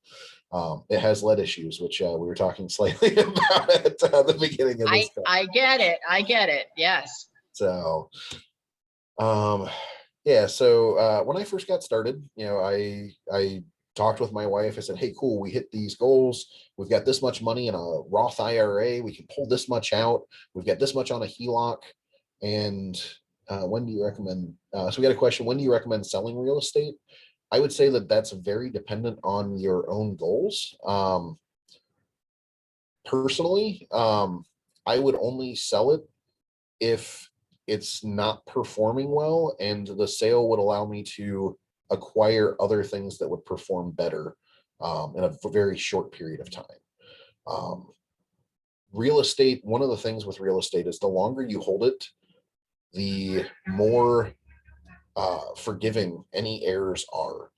It has lead issues, which we were talking slightly about at the beginning of this. I get it. I get it. Yes. So, yeah. So when I first got started, I talked with my wife. I said, "Hey, cool. We hit these goals. We've got this much money in a Roth IRA. We can pull this much out. We've got this much on a HELOC. And when do you recommend?" So we got a question. When do you recommend selling real estate? I would say that that's very dependent on your own goals. Personally, I would only sell it if it's not performing well and the sale would allow me to acquire other things that would perform better in a very short period of time. Real estate, one of the things with real estate is the longer you hold it, the more forgiving any errors are.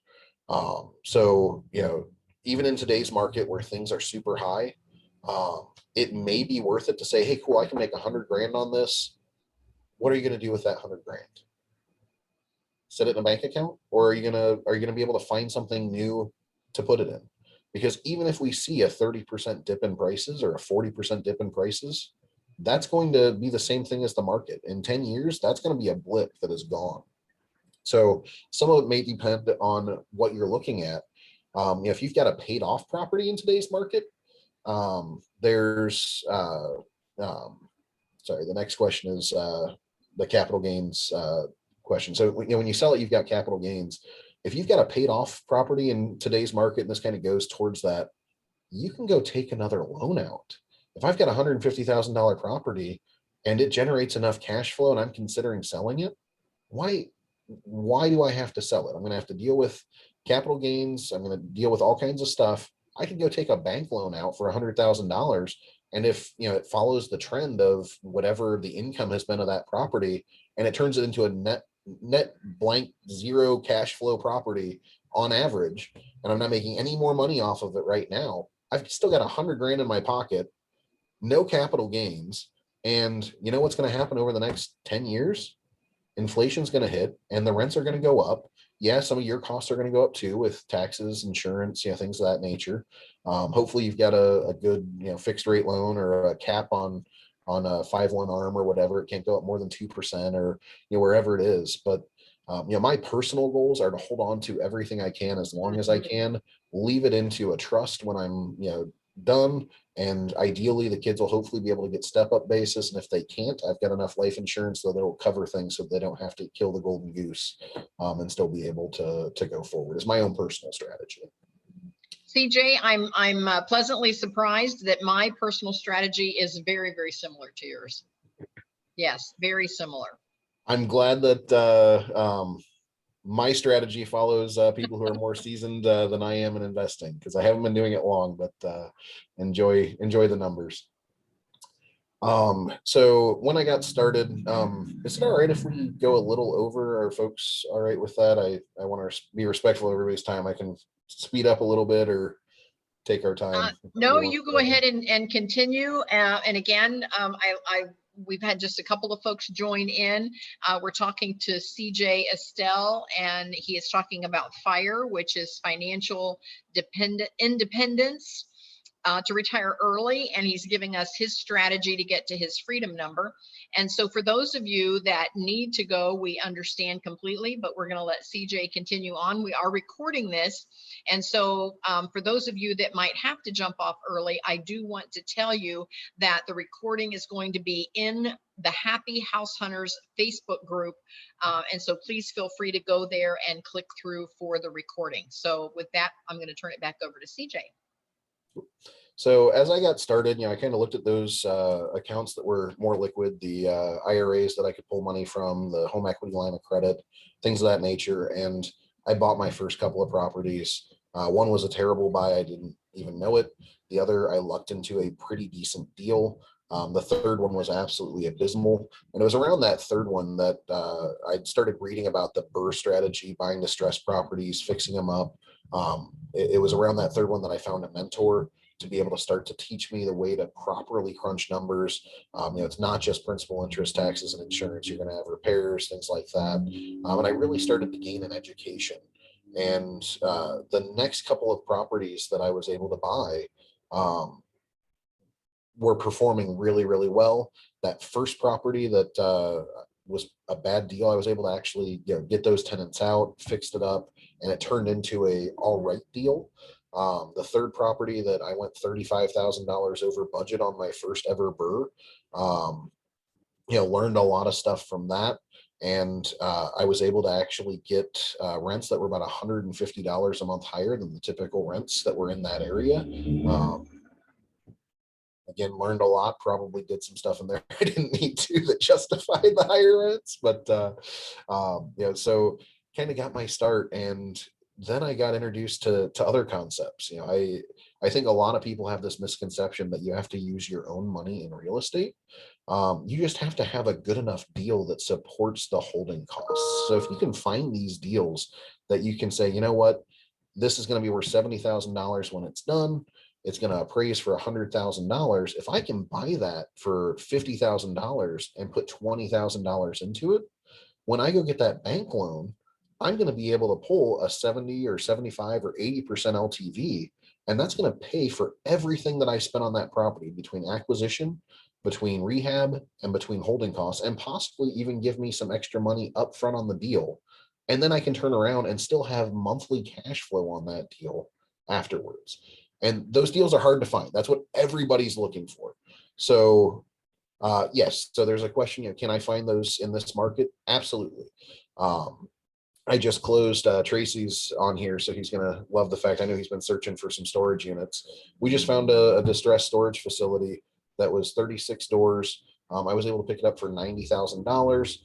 So, even in today's market where things are super high, it may be worth it to say, hey, cool, I can make 100 grand on this. What are you going to do with that 100 grand? Set it in a bank account, or are you gonna be able to find something new to put it in? Because even if we see a 30% dip in prices or a 40% dip in prices, that's going to be the same thing as the market. In 10 years, that's going to be a blip that is gone. So some of it may depend on what you're looking at. If you've got a paid off property in today's market, there's sorry, the next question is the capital gains question. So when you sell it, you've got capital gains. If you've got a paid off property in today's market, and this kind of goes towards that, you can go take another loan out. If I've got a $150,000 property and it generates enough cash flow and I'm considering selling it, why do I have to sell it? I'm going to have to deal with capital gains. I'm going to deal with all kinds of stuff. I can go take a bank loan out for $100,000. And if it follows the trend of whatever the income has been of that property, and it turns it into a net blank zero cash flow property on average, and I'm not making any more money off of it right now, I've still got 100 grand in my pocket, no capital gains. And you know what's going to happen over the next 10 years? Inflation's going to hit and the rents are going to go up. Yeah, some of your costs are going to go up too with taxes, insurance, things of that nature. Hopefully you've got a good, fixed rate loan or a cap on a 5/1 ARM or whatever. It can't go up more than 2% or, wherever it is. But, my personal goals are to hold on to everything I can as long as I can, leave it into a trust when I'm, done. And ideally the kids will hopefully be able to get step up basis. And if they can't, I've got enough life insurance so they'll cover things so they don't have to kill the golden goose and still be able to go forward. Is my own personal strategy. CJ, I'm pleasantly surprised that my personal strategy is very, very similar to yours. Yes, very similar. I'm glad that my strategy follows people who are more seasoned than I am in investing, because I haven't been doing it long, but enjoy the numbers. So when I got started, is it all right if we go a little over? Are folks all right with that? I want to be respectful of everybody's time. I can speed up a little bit or take our time. No, you go ahead and continue. And again, we've had just a couple of folks join in. We're talking to CJ Estel, and he is talking about FIRE, which is financial independence. To retire early, and he's giving us his strategy to get to his freedom number. And so for those of you that need to go, we understand completely, but we're going to let CJ continue on. We are recording this. And so for those of you that might have to jump off early, I do want to tell you that the recording is going to be in the Happy House Hunters Facebook group. And so please feel free to go there and click through for the recording. So with that, I'm going to turn it back over to CJ. So as I got started, I kind of looked at those accounts that were more liquid, the IRAs that I could pull money from, the home equity line of credit, things of that nature. And I bought my first couple of properties. One was a terrible buy. I didn't even know it. The other, I lucked into a pretty decent deal. The third one was absolutely abysmal. And it was around that third one that I started reading about the BRRRR strategy, buying distressed properties, fixing them up. It was around that third one that I found a mentor to be able to start to teach me the way to properly crunch numbers. It's not just principal, interest, taxes, and insurance. You're going to have repairs, things like that. And I really started to gain an education. And the next couple of properties that I was able to buy were performing really, really well. That first property that was a bad deal, I was able to actually get those tenants out, fixed it up, and it turned into a all right deal. The third property that I went $35,000 over budget on my first ever BRRRR, learned a lot of stuff from that. And I was able to actually get rents that were about $150 a month higher than the typical rents that were in that area. Again, learned a lot, probably did some stuff in there I didn't need to that justified the higher rents. But, so kind of got my start, and then I got introduced to other concepts. I think a lot of people have this misconception that you have to use your own money in real estate. You just have to have a good enough deal that supports the holding costs. So if you can find these deals that you can say, you know what, this is going to be worth $70,000 when it's done. It's going to appraise for $100,000. If I can buy that for $50,000 and put $20,000 into it, when I go get that bank loan, I'm going to be able to pull a 70 or 75 or 80% LTV. And that's going to pay for everything that I spent on that property between acquisition, between rehab, and between holding costs, and possibly even give me some extra money up front on the deal. And then I can turn around and still have monthly cash flow on that deal afterwards. And those deals are hard to find. That's what everybody's looking for. So yes. So there's a question, can I find those in this market? Absolutely. Um, I just closed Tracy's on here, so he's going to love the fact. I know he's been searching for some storage units. We just found a distressed storage facility that was 36 doors. I was able to pick it up for $90,000.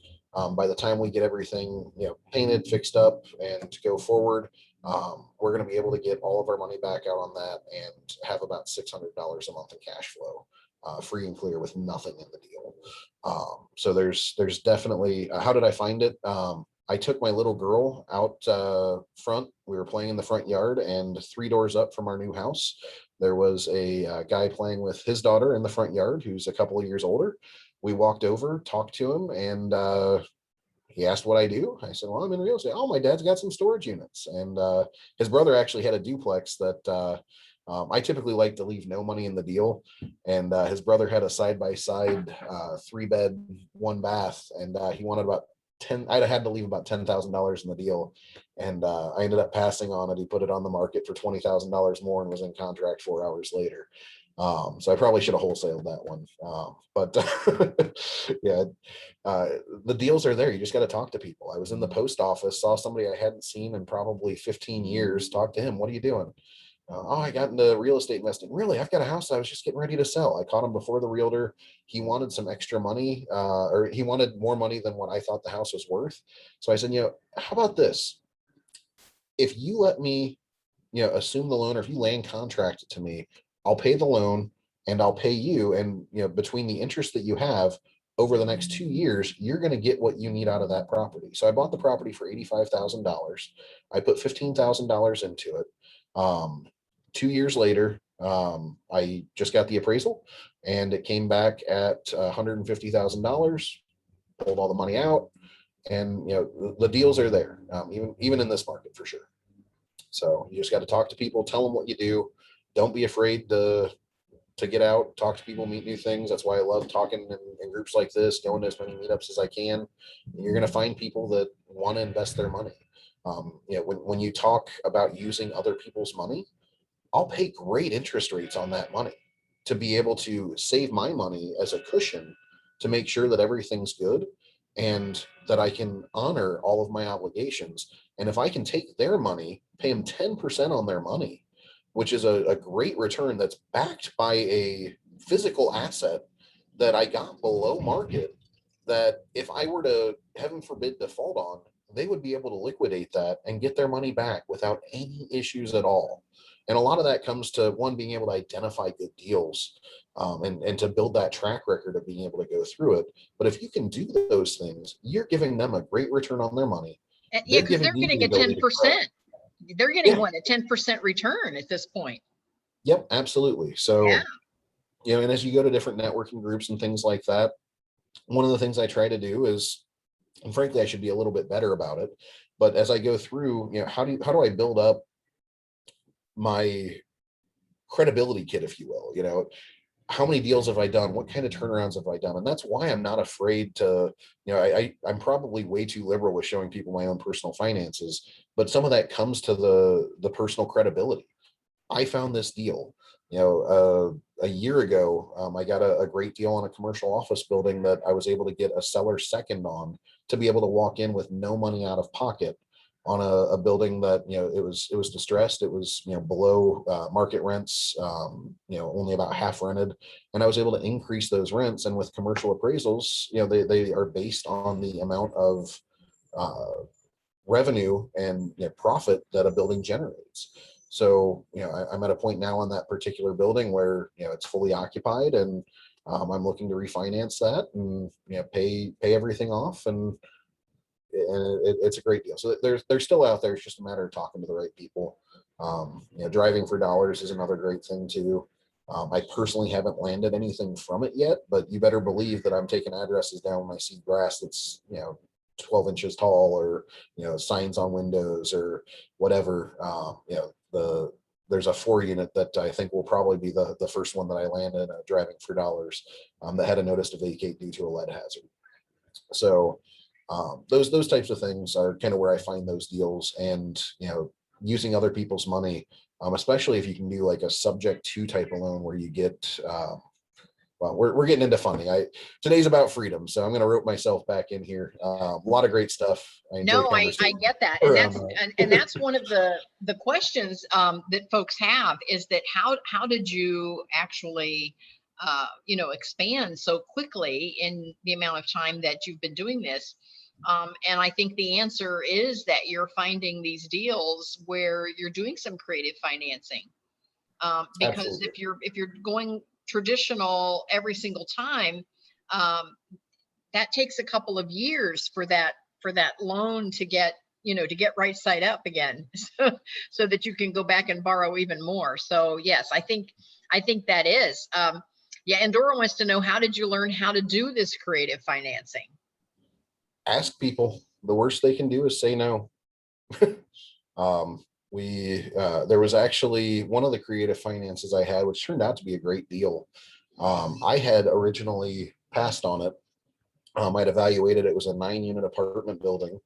By the time we get everything, painted, fixed up, and to go forward, we're going to be able to get all of our money back out on that and have about $600 a month in cash flow, free and clear with nothing in the deal. So there's definitely. How did I find it? I took my little girl out front. We were playing in the front yard, and 3 doors up from our new house, there was a guy playing with his daughter in the front yard who's a couple of years older. We walked over, talked to him, and he asked what I do. I said, well, I'm in real estate. Oh, my dad's got some storage units. And his brother actually had a duplex that I typically like to leave no money in the deal. And his brother had a side-by-side 3-bed, 1-bath, and he wanted about 10. I'd had to leave about $10,000 in the deal, and I ended up passing on it. He put it on the market for $20,000 more and was in contract 4 hours later. So I probably should have wholesaled that one. But yeah, the deals are there. You just got to talk to people. I was in the post office, saw somebody I hadn't seen in probably 15 years, talked to him. What are you doing? Oh, I got into real estate investing. Really? I've got a house I was just getting ready to sell. I caught him before the realtor. He wanted some extra money, or he wanted more money than what I thought the house was worth. So I said, how about this? If you let me, assume the loan, or if you land contract it to me, I'll pay the loan and I'll pay you. And, between the interest that you have over the next 2 years, you're going to get what you need out of that property. So I bought the property for $85,000. I put $15,000 into it. 2 years later, I just got the appraisal, and it came back at $150,000. Pulled all the money out, and the deals are there, even in this market for sure. So you just got to talk to people, tell them what you do. Don't be afraid to get out, talk to people, meet new things. That's why I love talking in groups like this, going to as many meetups as I can. And you're going to find people that want to invest their money. When you talk about using other people's money, I'll pay great interest rates on that money to be able to save my money as a cushion to make sure that everything's good and that I can honor all of my obligations. And if I can take their money, pay them 10% on their money, which is a great return that's backed by a physical asset that I got below market, that if I were to, heaven forbid, default on, they would be able to liquidate that and get their money back without any issues at all. And a lot of that comes to, one, being able to identify good deals, and to build that track record of being able to go through it. But if you can do those things, you're giving them a great return on their money. Yeah, They're because giving they're you getting the a ability to grow. 10%. They're getting Yeah. what, a 10% return at this point. Yep, absolutely. Yeah. So, and as you go to different networking groups and things like that, one of the things I try to do is, and frankly, I should be a little bit better about it, but as I go through, how do I build up my credibility kit, if you will? How many deals have I done? What kind of turnarounds have I done? And that's why I'm not afraid to, I'm probably way too liberal with showing people my own personal finances, but some of that comes to the personal credibility. I found this deal, a year ago. I got a great deal on a commercial office building that I was able to get a seller second on, to be able to walk in with no money out of pocket on a building that, it was distressed. It was, below market rents, only about half rented. And I was able to increase those rents. And with commercial appraisals, they are based on the amount of revenue and profit that a building generates. So, I'm at a point now on that particular building where, it's fully occupied, and I'm looking to refinance that and, pay everything off, and it's a great deal. So they're still out there. It's just a matter of talking to the right people. Driving for dollars is another great thing too. I personally haven't landed anything from it yet, but you better believe that I'm taking addresses down when I see grass that's 12 inches tall, or signs on windows or whatever. There's a 4 unit that I think will probably be the first one that I landed, driving for dollars, that had a notice to vacate due to a lead hazard. So those types of things are kind of where I find those deals, and using other people's money, especially if you can do like a subject to type of loan where you get well, we're getting into funding. Today's about freedom, so I'm going to rope myself back in here. A lot of great stuff. I enjoy No, I get that. And that's and that's one of the questions that folks have, is that how did you actually expand so quickly in the amount of time that you've been doing this? And I think the answer is that you're finding these deals where you're doing some creative financing. Because Absolutely. if you're going traditional every single time, that takes a couple of years for that loan to get right side up again, so that you can go back and borrow even more. So yes, I think that is yeah. And Dora wants to know, how did you learn how to do this creative financing? Ask people. The worst they can do is say no. We There was actually one of the creative finances I had, which turned out to be a great deal. I had originally passed on it. I'd evaluated it. Was a 9 unit apartment building,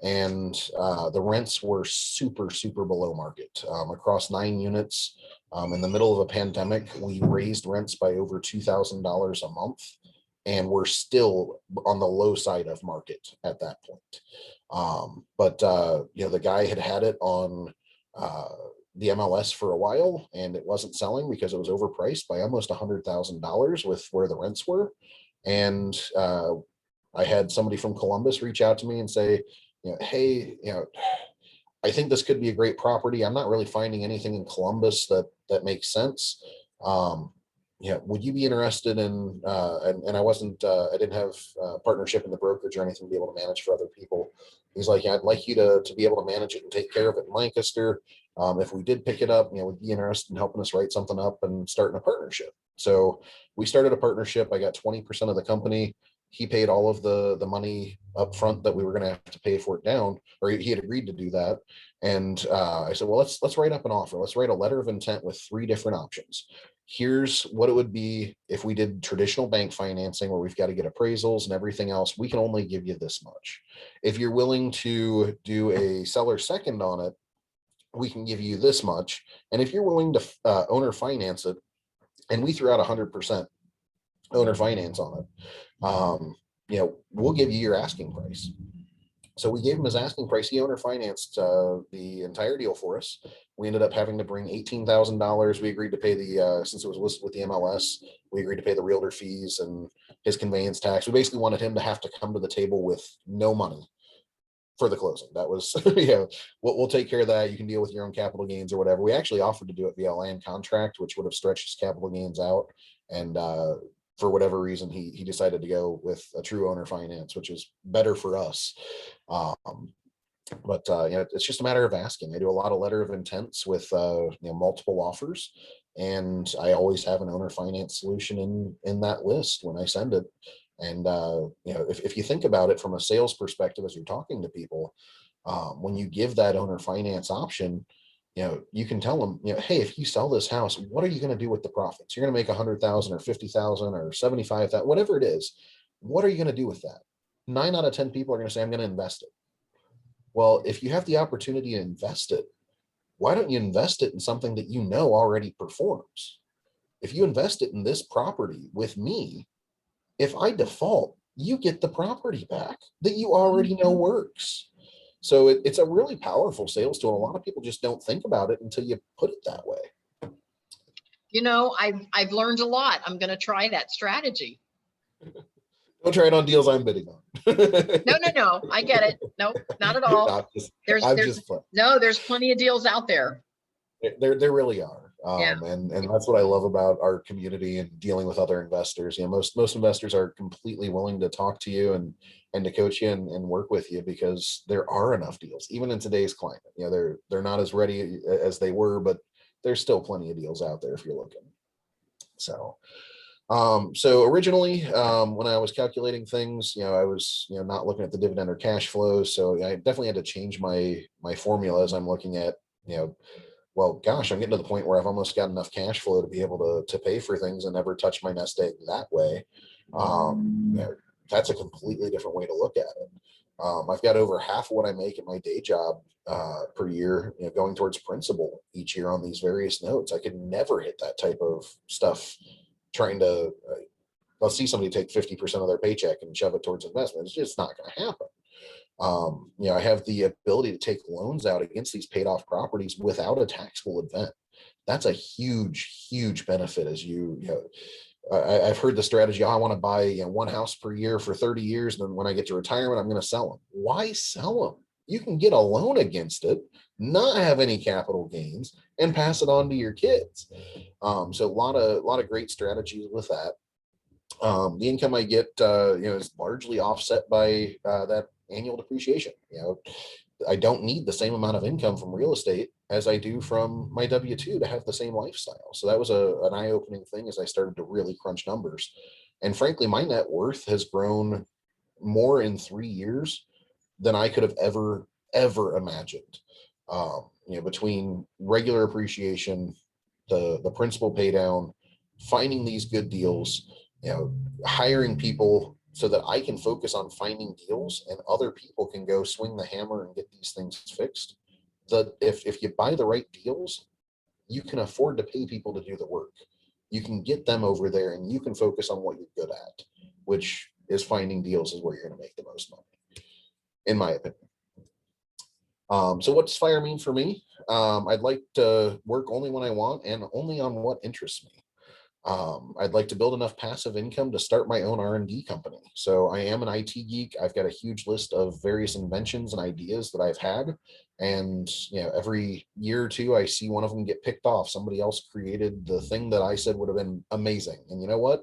and the rents were super, super below market, across 9 units. In the middle of a pandemic, we raised rents by over $2,000 a month, and we're still on the low side of market at that point. But the guy had it on uh, the MLS for a while, and it wasn't selling because it was overpriced by almost $100,000 with where the rents were. And I had somebody from Columbus reach out to me and say, hey, I think this could be a great property. I'm not really finding anything in Columbus that makes sense. Um, would you be interested in? And I didn't have a partnership in the brokerage or anything to be able to manage for other people. He's like, I'd like you to be able to manage it and take care of it in Lancaster. If we did pick it up, would be interested in helping us write something up and starting a partnership. So we started a partnership. I got 20% of the company. He paid all of the money up front that we were going to have to pay for it down, or he had agreed to do that. And I said, well, let's write up an offer. Let's write a letter of intent with 3 different options. Here's what it would be if we did traditional bank financing, where we've got to get appraisals and everything else. We can only give you this much. If you're willing to do a seller second on it, we can give you this much. And if you're willing to owner finance it, and we threw out 100% owner finance on it, we'll give you your asking price. So we gave him his asking price. He owner financed the entire deal for us. We ended up having to bring $18,000. We agreed to pay since it was listed with the MLS, we agreed to pay the realtor fees and his conveyance tax. We basically wanted him to have to come to the table with no money for the closing. That was, we'll take care of that. You can deal with your own capital gains or whatever. We actually offered to do it via land contract, which would have stretched his capital gains out. And for whatever reason, he decided to go with a true owner finance, which is better for us. But it's just a matter of asking. I do a lot of letter of intents with multiple offers, and I always have an owner finance solution in that list when I send it. And if you think about it from a sales perspective, as you're talking to people, when you give that owner finance option, you can tell them, hey, if you sell this house, what are you going to do with the profits? You're going to make 100,000 or 50,000 or 75,000, whatever it is. What are you going to do with that? 9 out of 10 people are going to say, I'm going to invest it. Well, if you have the opportunity to invest it, why don't you invest it in something that already performs? If you invest it in this property with me, if I default, you get the property back that you already know works. So it's a really powerful sales tool. A lot of people just don't think about it until you put it that way. I've learned a lot. I'm going to try that strategy. Don't try it on deals I'm bidding on. No. I get it. Nope, not at all. No, There's, I'm there's, just playing. no, there's plenty of deals out there. There really are. Yeah. And that's what I love about our community and dealing with other investors. Most investors are completely willing to talk to you and to coach you and work with you because there are enough deals, even in today's climate. They're not as ready as they were, but there's still plenty of deals out there if you're looking. So originally, when I was calculating things, I was, not looking at the dividend or cash flows. So I definitely had to change my formula as I'm looking at, well, gosh, I'm getting to the point where I've almost got enough cash flow to be able to pay for things and never touch my nest egg that way. That's a completely different way to look at it. I've got over half of what I make at my day job per year, going towards principal each year on these various notes. I could never hit that type of stuff trying to, I'll see somebody take 50% of their paycheck and shove it towards investment. It's just not going to happen. I have the ability to take loans out against these paid off properties without a taxable event. That's a huge benefit as I've heard the strategy. I want to buy one house per year for 30 years. And then when I get to retirement, I'm going to sell them. Why sell them? You can get a loan against it, not have any capital gains, and pass it on to your kids. So a lot of great strategies with that. The income I get, is largely offset by that annual depreciation. I don't need the same amount of income from real estate as I do from my W-2 to have the same lifestyle. So that was an eye-opening thing as I started to really crunch numbers. And frankly, my net worth has grown more in 3 years than I could have ever imagined. Between regular appreciation, the principal pay down, finding these good deals, hiring people so that I can focus on finding deals and other people can go swing the hammer and get these things fixed. If you buy the right deals, you can afford to pay people to do the work. You can get them over there and you can focus on what you're good at, which is finding deals is where you're going to make the most money, in my opinion. So what does FIRE mean for me? I'd like to work only when I want and only on what interests me. I'd like to build enough passive income to start my own R&D company. So I am an IT geek. I've got a huge list of various inventions and ideas that I've had. And, every year or two, I see one of them get picked off. Somebody else created the thing that I said would have been amazing. And you know what?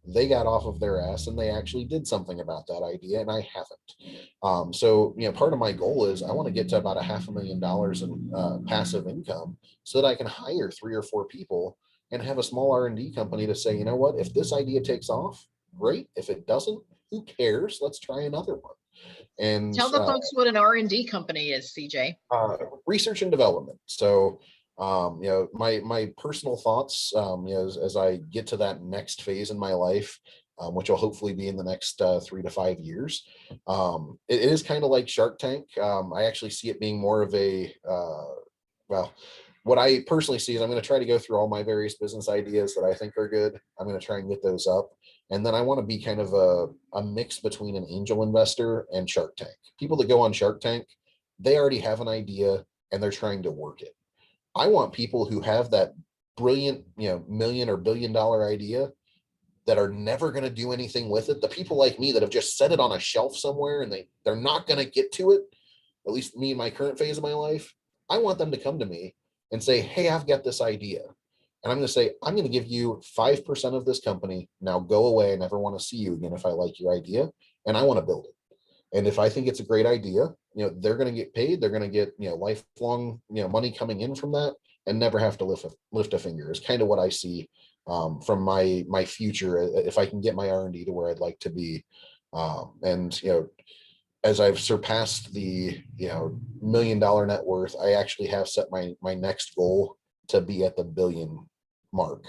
They got off of their ass and they actually did something about that idea, and I haven't. So, part of my goal is I want to get to about $500,000 in passive income so that I can hire 3 or 4 people and have a small R&D company to say, you know what, if this idea takes off, great. If it doesn't, who cares? Let's try another one. And Tell the folks what an R&D company is, CJ. Research and development. So, my personal thoughts, as I get to that next phase in my life, which will hopefully be in the next 3 to 5 years. It is kind of like Shark Tank. I actually see it being more of a, what I personally see is I'm going to try to go through all my various business ideas that I think are good. I'm going to try and get those up. And then I want to be kind of a mix between an angel investor and Shark Tank. People that go on Shark Tank, they already have an idea and they're trying to work it. I want people who have that brilliant, million or $1 billion idea that are never going to do anything with it. The people like me that have just set it on a shelf somewhere and they're not going to get to it, at least me in my current phase of my life. I want them to come to me and say, hey, I've got this idea. And I'm going to say, I'm going to give you 5% of this company. Now go away. I never want to see you again if I like your idea. And I want to build it. And if I think it's a great idea, they're going to get paid. They're going to get, lifelong, money coming in from that and never have to lift a finger is kind of what I see from my future. If I can get my R&D to where I'd like to be. As I've surpassed the, $1 million net worth, I actually have set my next goal to be at the billion mark.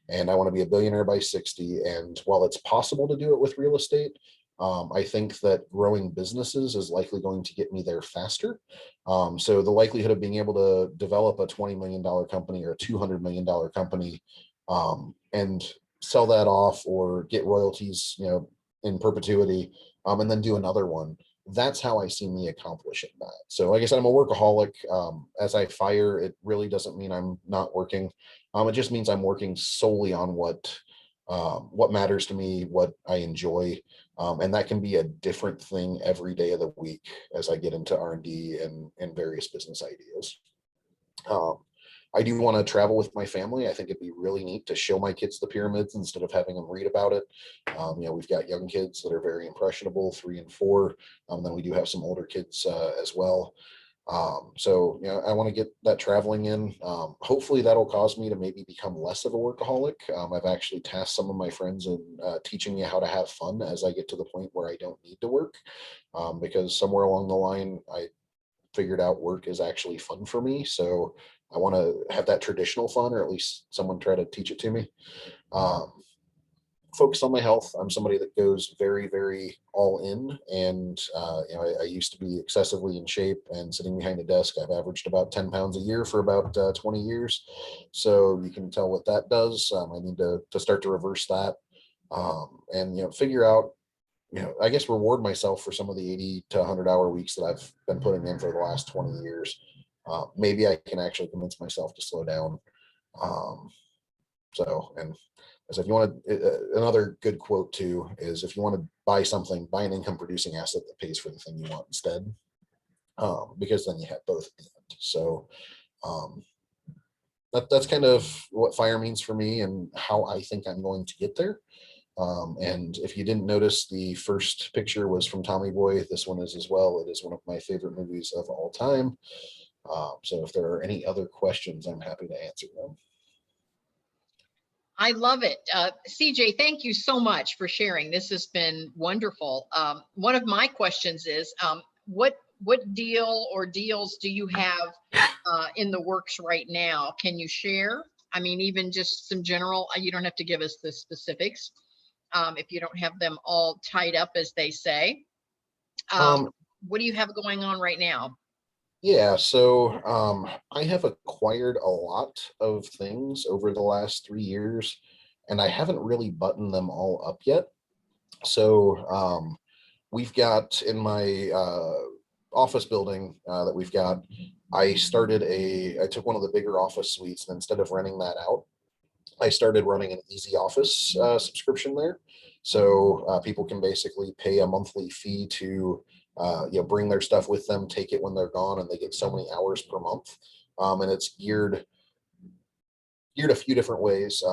And I want to be a billionaire by 60. And while it's possible to do it with real estate, I think that growing businesses is likely going to get me there faster. So the likelihood of being able to develop a $20 million company or a $200 million company and sell that off or get royalties, in perpetuity, and then do another one. That's how I see me accomplishing that. So like I said, I'm a workaholic. As I FIRE, it really doesn't mean I'm not working. It just means I'm working solely on what what matters to me, what I enjoy. And that can be a different thing every day of the week as I get into R&D and various business ideas. Um, I do want to travel with my family. I think it'd be really neat to show my kids the pyramids instead of having them read about it. We've got young kids that are very impressionable, 3 and 4. Then we do have some older kids as well. I want to get that traveling in. Hopefully that'll cause me to maybe become less of a workaholic. I've actually tasked some of my friends in teaching me how to have fun as I get to the point where I don't need to work. Because somewhere along the line, I figured out work is actually fun for me. So I want to have that traditional fun, or at least someone try to teach it to me. Um, focus on my health. I'm somebody that goes very, very all in. And, I used to be excessively in shape and sitting behind a desk. I've averaged about 10 pounds a year for about 20 years. So you can tell what that does. I need to start to reverse that. Figure out, I guess reward myself for some of the 80 to 100-hour weeks that I've been putting in for the last 20 years. Maybe I can actually convince myself to slow down. Um, and as if you want to, another good quote too is, if you want to buy something, buy an income producing asset that pays for the thing you want instead, because then you have both at the end. So um, that's kind of what FIRE means for me and how I think I'm going to get there. And if you didn't notice, the first picture was from Tommy Boy. This one is as well. It is one of my favorite movies of all time. So if there are any other questions, I'm happy to answer them. I love it. CJ, thank you so much for sharing. This has been wonderful. One of my questions is, what deal or deals do you have in the works right now? Can you share? I mean, even just some general, you don't have to give us the specifics if you don't have them all tied up, as they say. What do you have going on right now? Yeah, so I have acquired a lot of things over the last 3 years, and I haven't really buttoned them all up yet. So we've got in my office building that we've got, I took one of the bigger office suites, and instead of renting that out, I started running an easy office subscription there. So people can basically pay a monthly fee to bring their stuff with them, take it when they're gone, and they get so many hours per month. And it's geared a few different ways.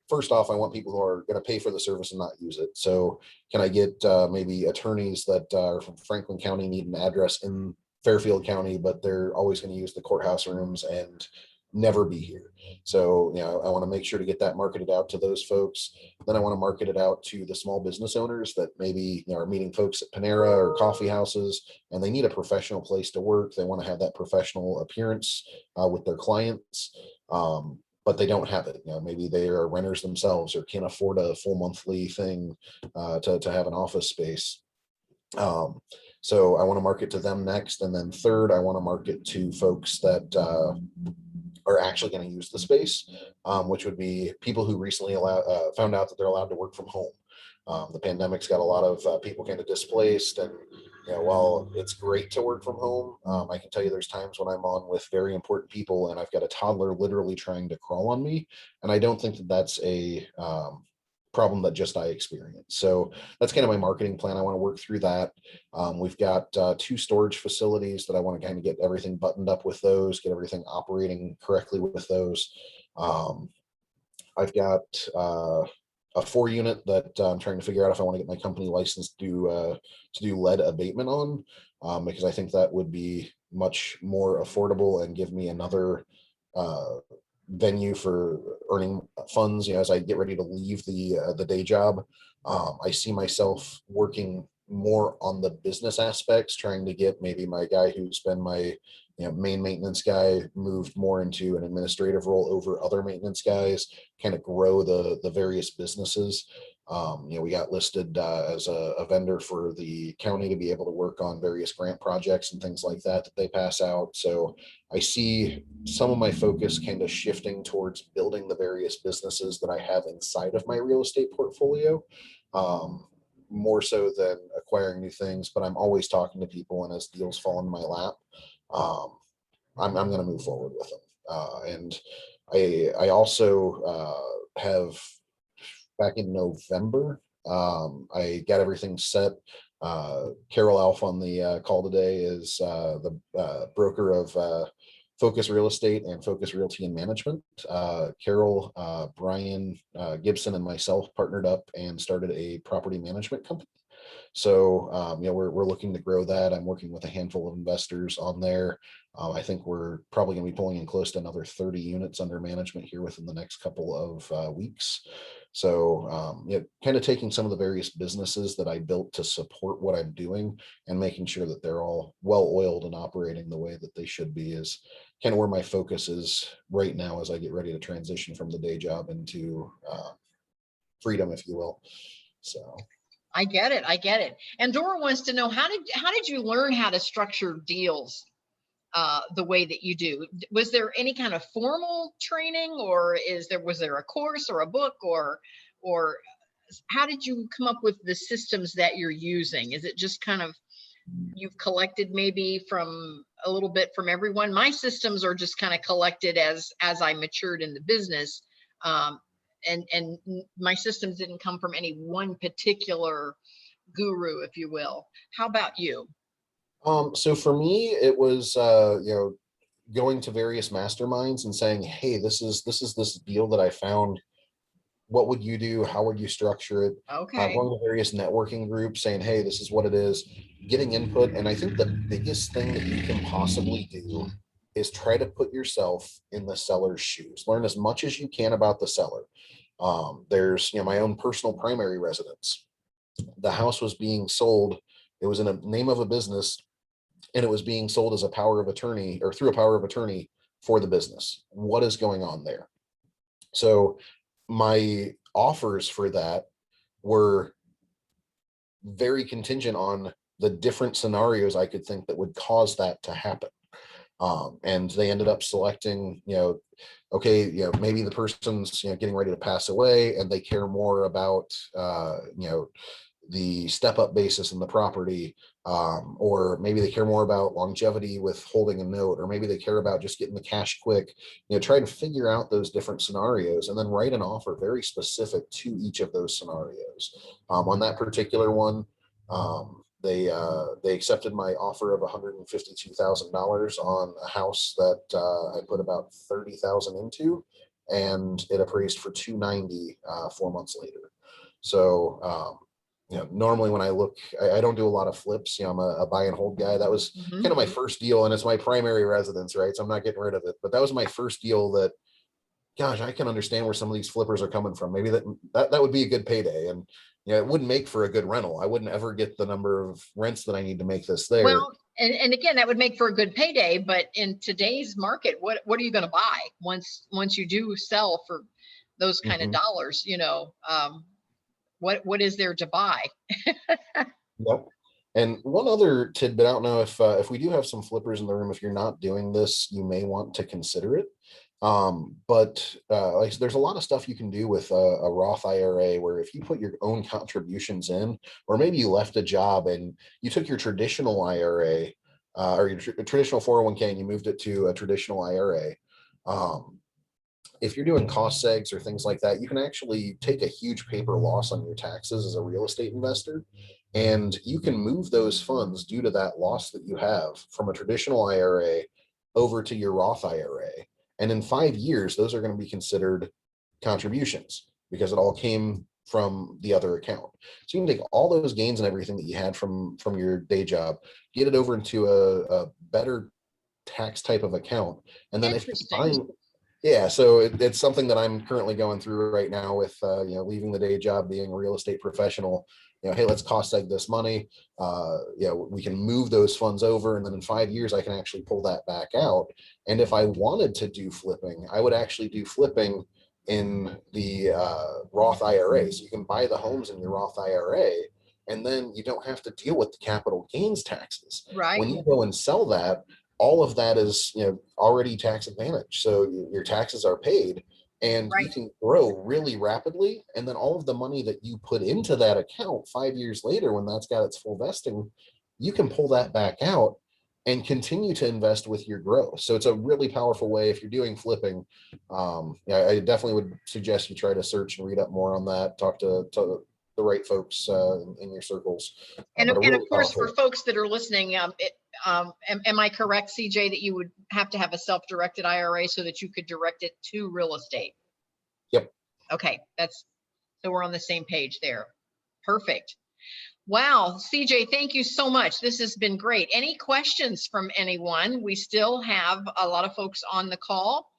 First off, I want people who are going to pay for the service and not use it. So can I get maybe attorneys that are from Franklin County, need an address in Fairfield County, but they're always going to use the courthouse rooms and never be here. So, I want to make sure to get that marketed out to those folks. Then I want to market it out to the small business owners that maybe are meeting folks at Panera or coffee houses, and they need a professional place to work. They want to have that professional appearance with their clients. But they don't have it. Maybe they are renters themselves or can't afford a full monthly thing to have an office space. So I want to market to them next. And then third, I want to market to folks that are actually going to use the space, which would be people who recently found out that they're allowed to work from home. The pandemic's got a lot of people kind of displaced, and while it's great to work from home, I can tell you there's times when I'm on with very important people and I've got a toddler literally trying to crawl on me, and I don't think that that's a problem that just I experience. So that's kind of my marketing plan. I want to work through that. We've got 2 storage facilities that I want to kind of get everything buttoned up with those, get everything operating correctly with those. I've got a 4-unit that I'm trying to figure out if I want to get my company license to do lead abatement on, because I think that would be much more affordable and give me another venue for earning funds. As I get ready to leave the day job, I see myself working more on the business aspects, trying to get maybe my guy who's been my main maintenance guy moved more into an administrative role over other maintenance guys, kind of grow the various businesses. We got listed as a vendor for the county to be able to work on various grant projects and things like that they pass out. So I see some of my focus kind of shifting towards building the various businesses that I have inside of my real estate portfolio, more so than acquiring new things. But I'm always talking to people, and as deals fall into my lap, I'm going to move forward with them. And I also have back in November. I got everything set. Carol Alf on the call today is the broker of Focus Real Estate and Focus Realty and Management. Carol, Brian Gibson, and myself partnered up and started a property management company. So, we're looking to grow that. I'm working with a handful of investors on there. I think we're probably going to be pulling in close to another 30 units under management here within the next couple of weeks. So, kind of taking some of the various businesses that I built to support what I'm doing and making sure that they're all well-oiled and operating the way that they should be is kind of where my focus is right now as I get ready to transition from the day job into freedom, if you will. So. I get it. I get it. And Dora wants to know, how did you learn how to structure deals the way that you do? Was there any kind of formal training, or was there a course or a book, or how did you come up with the systems that you're using? Is it just kind of you've collected maybe from a little bit from everyone? My systems are just kind of collected as I matured in the business. And my systems didn't come from any one particular guru, if you will. How about you? So for me, it was going to various masterminds and saying, hey, this is this deal that I found. What would you do? How would you structure it? Okay. Going to various networking groups saying, hey, this is what it is, getting input. And I think the biggest thing that you can possibly do is try to put yourself in the seller's shoes. Learn as much as you can about the seller. There's my own personal primary residence. The house was being sold. It was in a name of a business, and it was being sold as a power of attorney or through a power of attorney for the business. What is going on there? So my offers for that were very contingent on the different scenarios I could think that would cause that to happen. And they ended up selecting, okay, maybe the person's, getting ready to pass away and they care more about, the step up basis in the property, or maybe they care more about longevity with holding a note, or maybe they care about just getting the cash quick. Try to figure out those different scenarios and then write an offer very specific to each of those scenarios. On that particular one, they accepted my offer of $152,000 on a house that I put about $30,000 into, and it appraised for $290 4 months later. So normally when I look, I don't do a lot of flips. I'm a buy and hold guy. That was kind of my first deal, and it's my primary residence, right? So I'm not getting rid of it. But that was my first deal that, gosh, I can understand where some of these flippers are coming from. Maybe that would be a good payday, and it wouldn't make for a good rental. I wouldn't ever get the number of rents that I need to make this there. Well, and again, that would make for a good payday. But in today's market, what are you going to buy once you do sell for those kind of dollars? What is there to buy? Yep. And one other tidbit, I don't know if we do have some flippers in the room. If you're not doing this, you may want to consider it. But like there's a lot of stuff you can do with a Roth IRA, where if you put your own contributions in, or maybe you left a job and you took your traditional IRA or your traditional 401k and you moved it to a traditional IRA. If you're doing cost segs or things like that, you can actually take a huge paper loss on your taxes as a real estate investor. And you can move those funds due to that loss that you have from a traditional IRA over to your Roth IRA. And in 5 years, those are going to be considered contributions because it all came from the other account. So you can take all those gains and everything that you had from your day job, get it over into a better tax type of account. And then if you're buying, yeah, so it's something that I'm currently going through right now with, leaving the day job, being a real estate professional. Hey, let's cost seg this money. We can move those funds over, and then in 5 years, I can actually pull that back out. And if I wanted to do flipping, I would actually do flipping in the Roth IRA. So you can buy the homes in your Roth IRA, and then you don't have to deal with the capital gains taxes. Right. When you go and sell that, all of that is already tax advantage. So your taxes are paid, and you can grow really rapidly. And then all of the money that you put into that account 5 years later, when that's got its full vesting, you can pull that back out and continue to invest with your growth. So it's a really powerful way if you're doing flipping. Yeah, I definitely would suggest you try to search and read up more on that. Talk to the right folks in your circles. But a And of really course, for powerful. folks that are listening, am I correct, CJ, that you would have to have a self-directed IRA so that you could direct it to real estate? Yep. Okay, so we're on the same page there. Perfect. Wow, CJ, thank you so much. This has been great. Any questions from anyone? We still have a lot of folks on the call.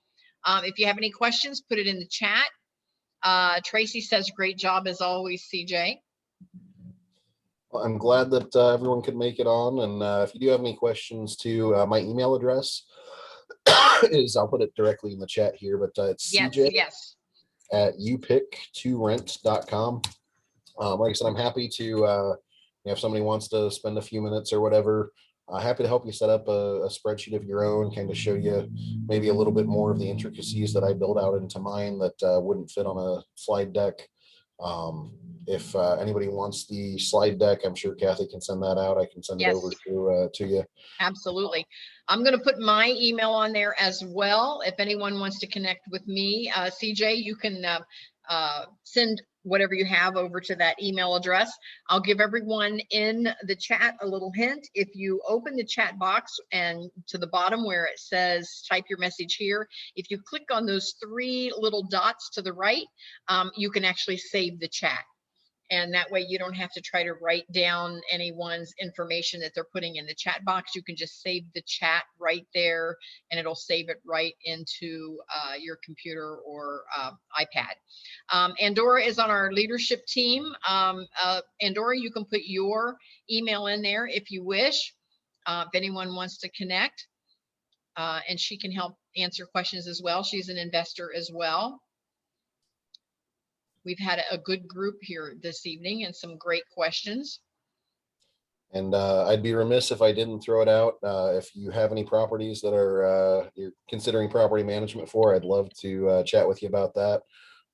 If you have any questions, put it in the chat. Tracy says, great job as always, CJ. Well, I'm glad that everyone could make it on. And if you do have any questions too, my email address is, I'll put it directly in the chat here, but it's Yes, CJ yes. at upick2rent.com. Like I said, I'm happy to, if somebody wants to spend a few minutes or whatever, happy to help you set up a spreadsheet of your own, kind of show you maybe a little bit more of the intricacies that I build out into mine that wouldn't fit on a slide deck. If anybody wants the slide deck, I'm sure Kathy can send that out. I can send it Yes. over to you. Absolutely. I'm going to put my email on there as well. If anyone wants to connect with me, CJ, you can send whatever you have over to that email address. I'll give everyone in the chat a little hint. If you open the chat box and to the bottom where it says type your message here, if you click on those three little dots to the right, you can actually save the chat. And that way you don't have to try to write down anyone's information that they're putting in the chat box. You can just save the chat right there and it'll save it right into your computer or iPad. Andorra is on our leadership team. Andorra, you can put your email in there if you wish, if anyone wants to connect. And she can help answer questions as well. She's an investor as well. We've had a good group here this evening and some great questions. And I'd be remiss if I didn't throw it out. If you have any properties that are you're considering property management for, I'd love to chat with you about that.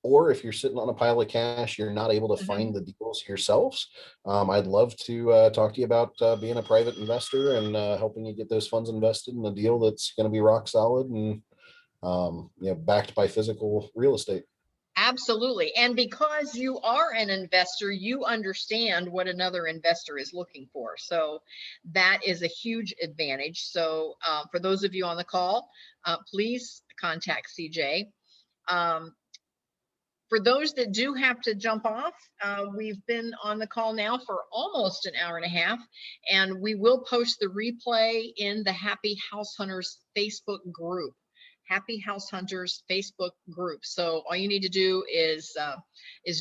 Or if you're sitting on a pile of cash, you're not able to find the deals yourselves, I'd love to talk to you about being a private investor and helping you get those funds invested in a deal that's going to be rock solid and backed by physical real estate. Absolutely. And because you are an investor, you understand what another investor is looking for. So that is a huge advantage. So for those of you on the call, please contact CJ. For those that do have to jump off, we've been on the call now for almost an hour and a half, and we will post the replay in the Happy House Hunters Facebook group. Happy House Hunters Facebook group. So all you need to do is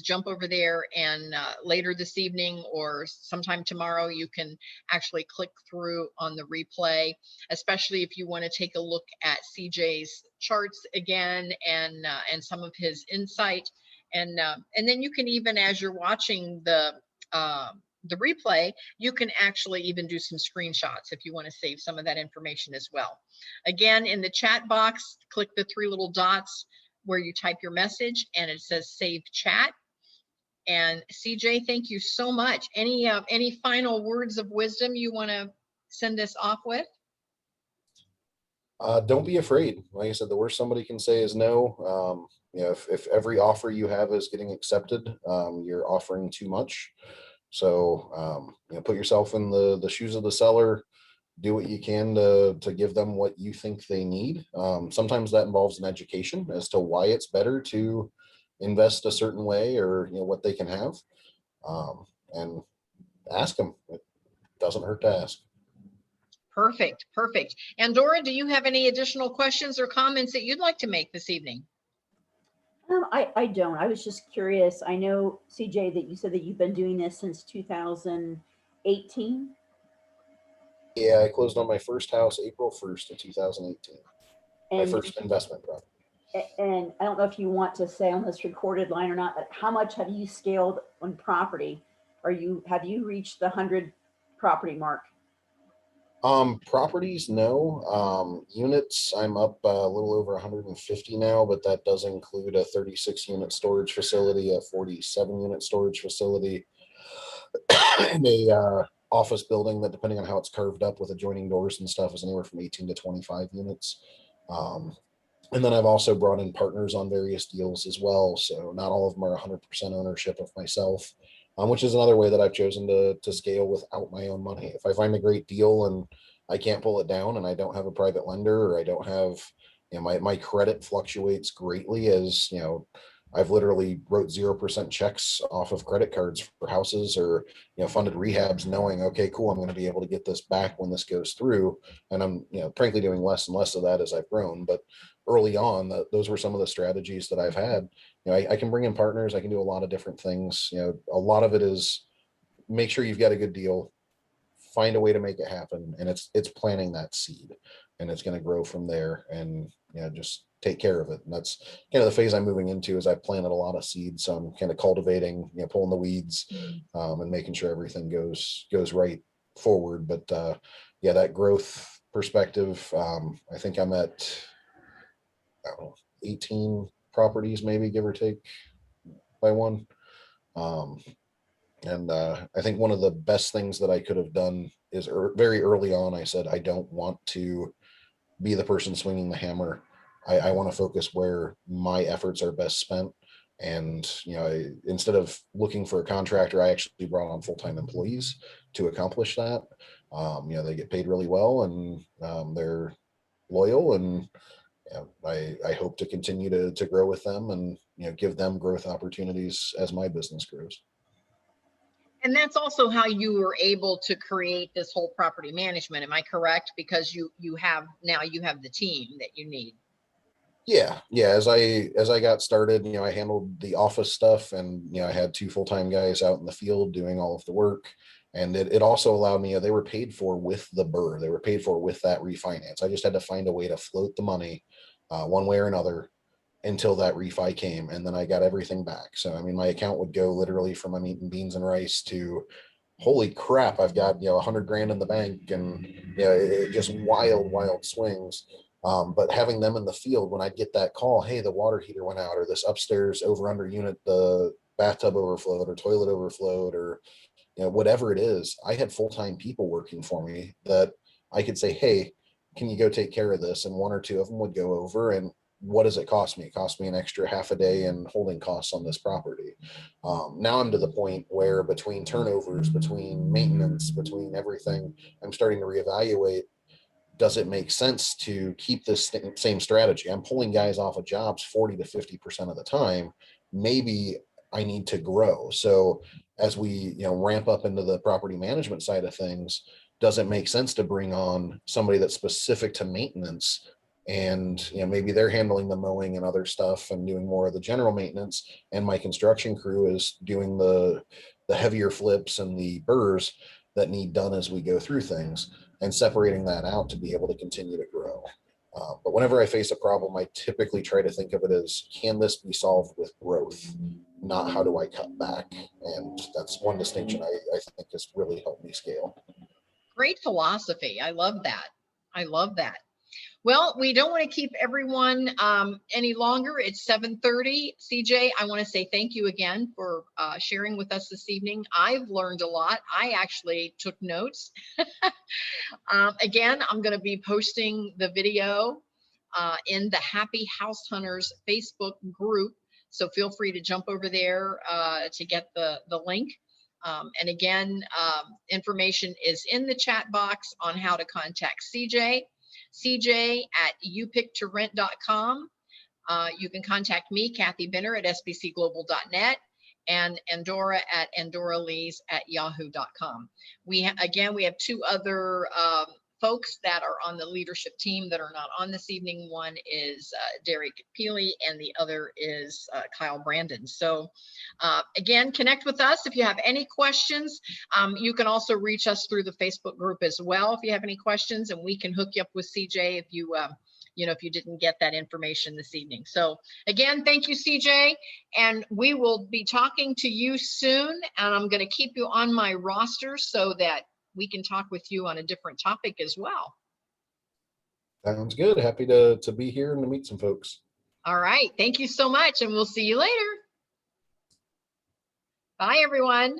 jump over there, and later this evening or sometime tomorrow, you can actually click through on the replay, especially if you want to take a look at CJ's charts again and some of his insight. And then you can even, as you're watching the replay, you can actually even do some screenshots if you want to save some of that information as well. Again, in the chat box, click the three little dots where you type your message and it says save chat. And CJ, thank you so much. Any final words of wisdom you want to send us off with? Don't be afraid. Like I said, the worst somebody can say is no. If every offer you have is getting accepted, you're offering too much. So, put yourself in the shoes of the seller, do what you can to give them what you think they need. Sometimes that involves an education as to why it's better to invest a certain way or, what they can have. And ask them. It doesn't hurt to ask. Perfect, perfect. Andorra, do you have any additional questions or comments that you'd like to make this evening? I don't. I was just curious. I know, CJ, that you said that you've been doing this since 2018. Yeah, I closed on my first house April 1st of 2018. My And first investment property. and I don't know if you want to say on this recorded line or not, but how much have you scaled on property? Have you reached the 100 property mark? Properties, no. Units, I'm up a little over 150 now, but that does include a 36 unit storage facility, a 47 unit storage facility, and office building that, depending on how it's carved up with adjoining doors and stuff, is anywhere from 18 to 25 units. And then I've also brought in partners on various deals as well. So not all of them are 100% ownership of myself, which is another way that I've chosen to scale without my own money. If I find a great deal and I can't pull it down, and I don't have a private lender, or I don't have, my credit fluctuates greatly, as I've literally wrote 0% checks off of credit cards for houses, or funded rehabs, knowing, okay, cool, I'm going to be able to get this back when this goes through. And I'm frankly doing less and less of that as I've grown. But early on, those were some of the strategies that I've had. I can bring in partners, I can do a lot of different things. A lot of it is make sure you've got a good deal, find a way to make it happen, and it's planting that seed, and it's going to grow from there. And just take care of it. And that's kind of the phase I'm moving into, is I've planted a lot of seeds, so I'm kind of cultivating, pulling the weeds, and making sure everything goes right forward. But yeah, that growth perspective, I think I'm at, I don't know, 18 properties, maybe, give or take by one. And I think one of the best things that I could have done is very early on, I said, I don't want to be the person swinging the hammer. I want to focus where my efforts are best spent. And, instead of looking for a contractor, I actually brought on full-time employees to accomplish that. They get paid really well, and they're loyal, and I hope to continue to grow with them, and, give them growth opportunities as my business grows. And that's also how you were able to create this whole property management. Am I correct? Because you have the team that you need. Yeah. As I got started, I handled the office stuff, and I had 2 full-time guys out in the field doing all of the work. And it also allowed me, they were paid for with the BRRRR, they were paid for with that refinance. I just had to find a way to float the money one way or another until that refi came, and then I got everything back. So I mean, my account would go literally from I'm eating beans and rice to, holy crap, I've got 100 grand in the bank, and it just wild swings. But having them in the field, when I'd get that call, hey, the water heater went out, or this upstairs over under unit, the bathtub overflowed, or toilet overflowed, or whatever it is, I had full-time people working for me that I could say, hey, can you go take care of this? And 1 or 2 of them would go over, and what does it cost me? It cost me an extra half a day in holding costs on this property. Now I'm to the point where, between turnovers, between maintenance, between everything, I'm starting to reevaluate, does it make sense to keep this same strategy? I'm pulling guys off of jobs 40 to 50% of the time. Maybe I need to grow. So as we ramp up into the property management side of things, does it make sense to bring on somebody that's specific to maintenance? And maybe they're handling the mowing and other stuff and doing more of the general maintenance, and my construction crew is doing the heavier flips and the burrs that need done as we go through things, and separating that out to be able to continue to grow. But whenever I face a problem, I typically try to think of it as, can this be solved with growth, not how do I cut back? And that's one distinction I think has really helped me scale. Great philosophy. I love that. Well, we don't want to keep everyone any longer. It's 7:30. CJ, I want to say thank you again for sharing with us this evening. I've learned a lot. I actually took notes. Again, I'm going to be posting the video in the Happy House Hunters Facebook group. So feel free to jump over there to get the link. And again, information is in the chat box on how to contact CJ at youpictorent.com. You can contact me, Kathy Benner, at sbcglobal.net, and Andorra at andorralees@yahoo.com. We have 2 other folks that are on the leadership team that are not on this evening. One is Derek Peely, and the other is Kyle Brandon. So again, connect with us if you have any questions. You can also reach us through the Facebook group as well if you have any questions, and we can hook you up with CJ if you if you didn't get that information this evening. So again, thank you, CJ, and we will be talking to you soon, and I'm going to keep you on my roster so that we can talk with you on a different topic as well. Sounds good. Happy to be here and to meet some folks. All right. Thank you so much, and we'll see you later. Bye, everyone.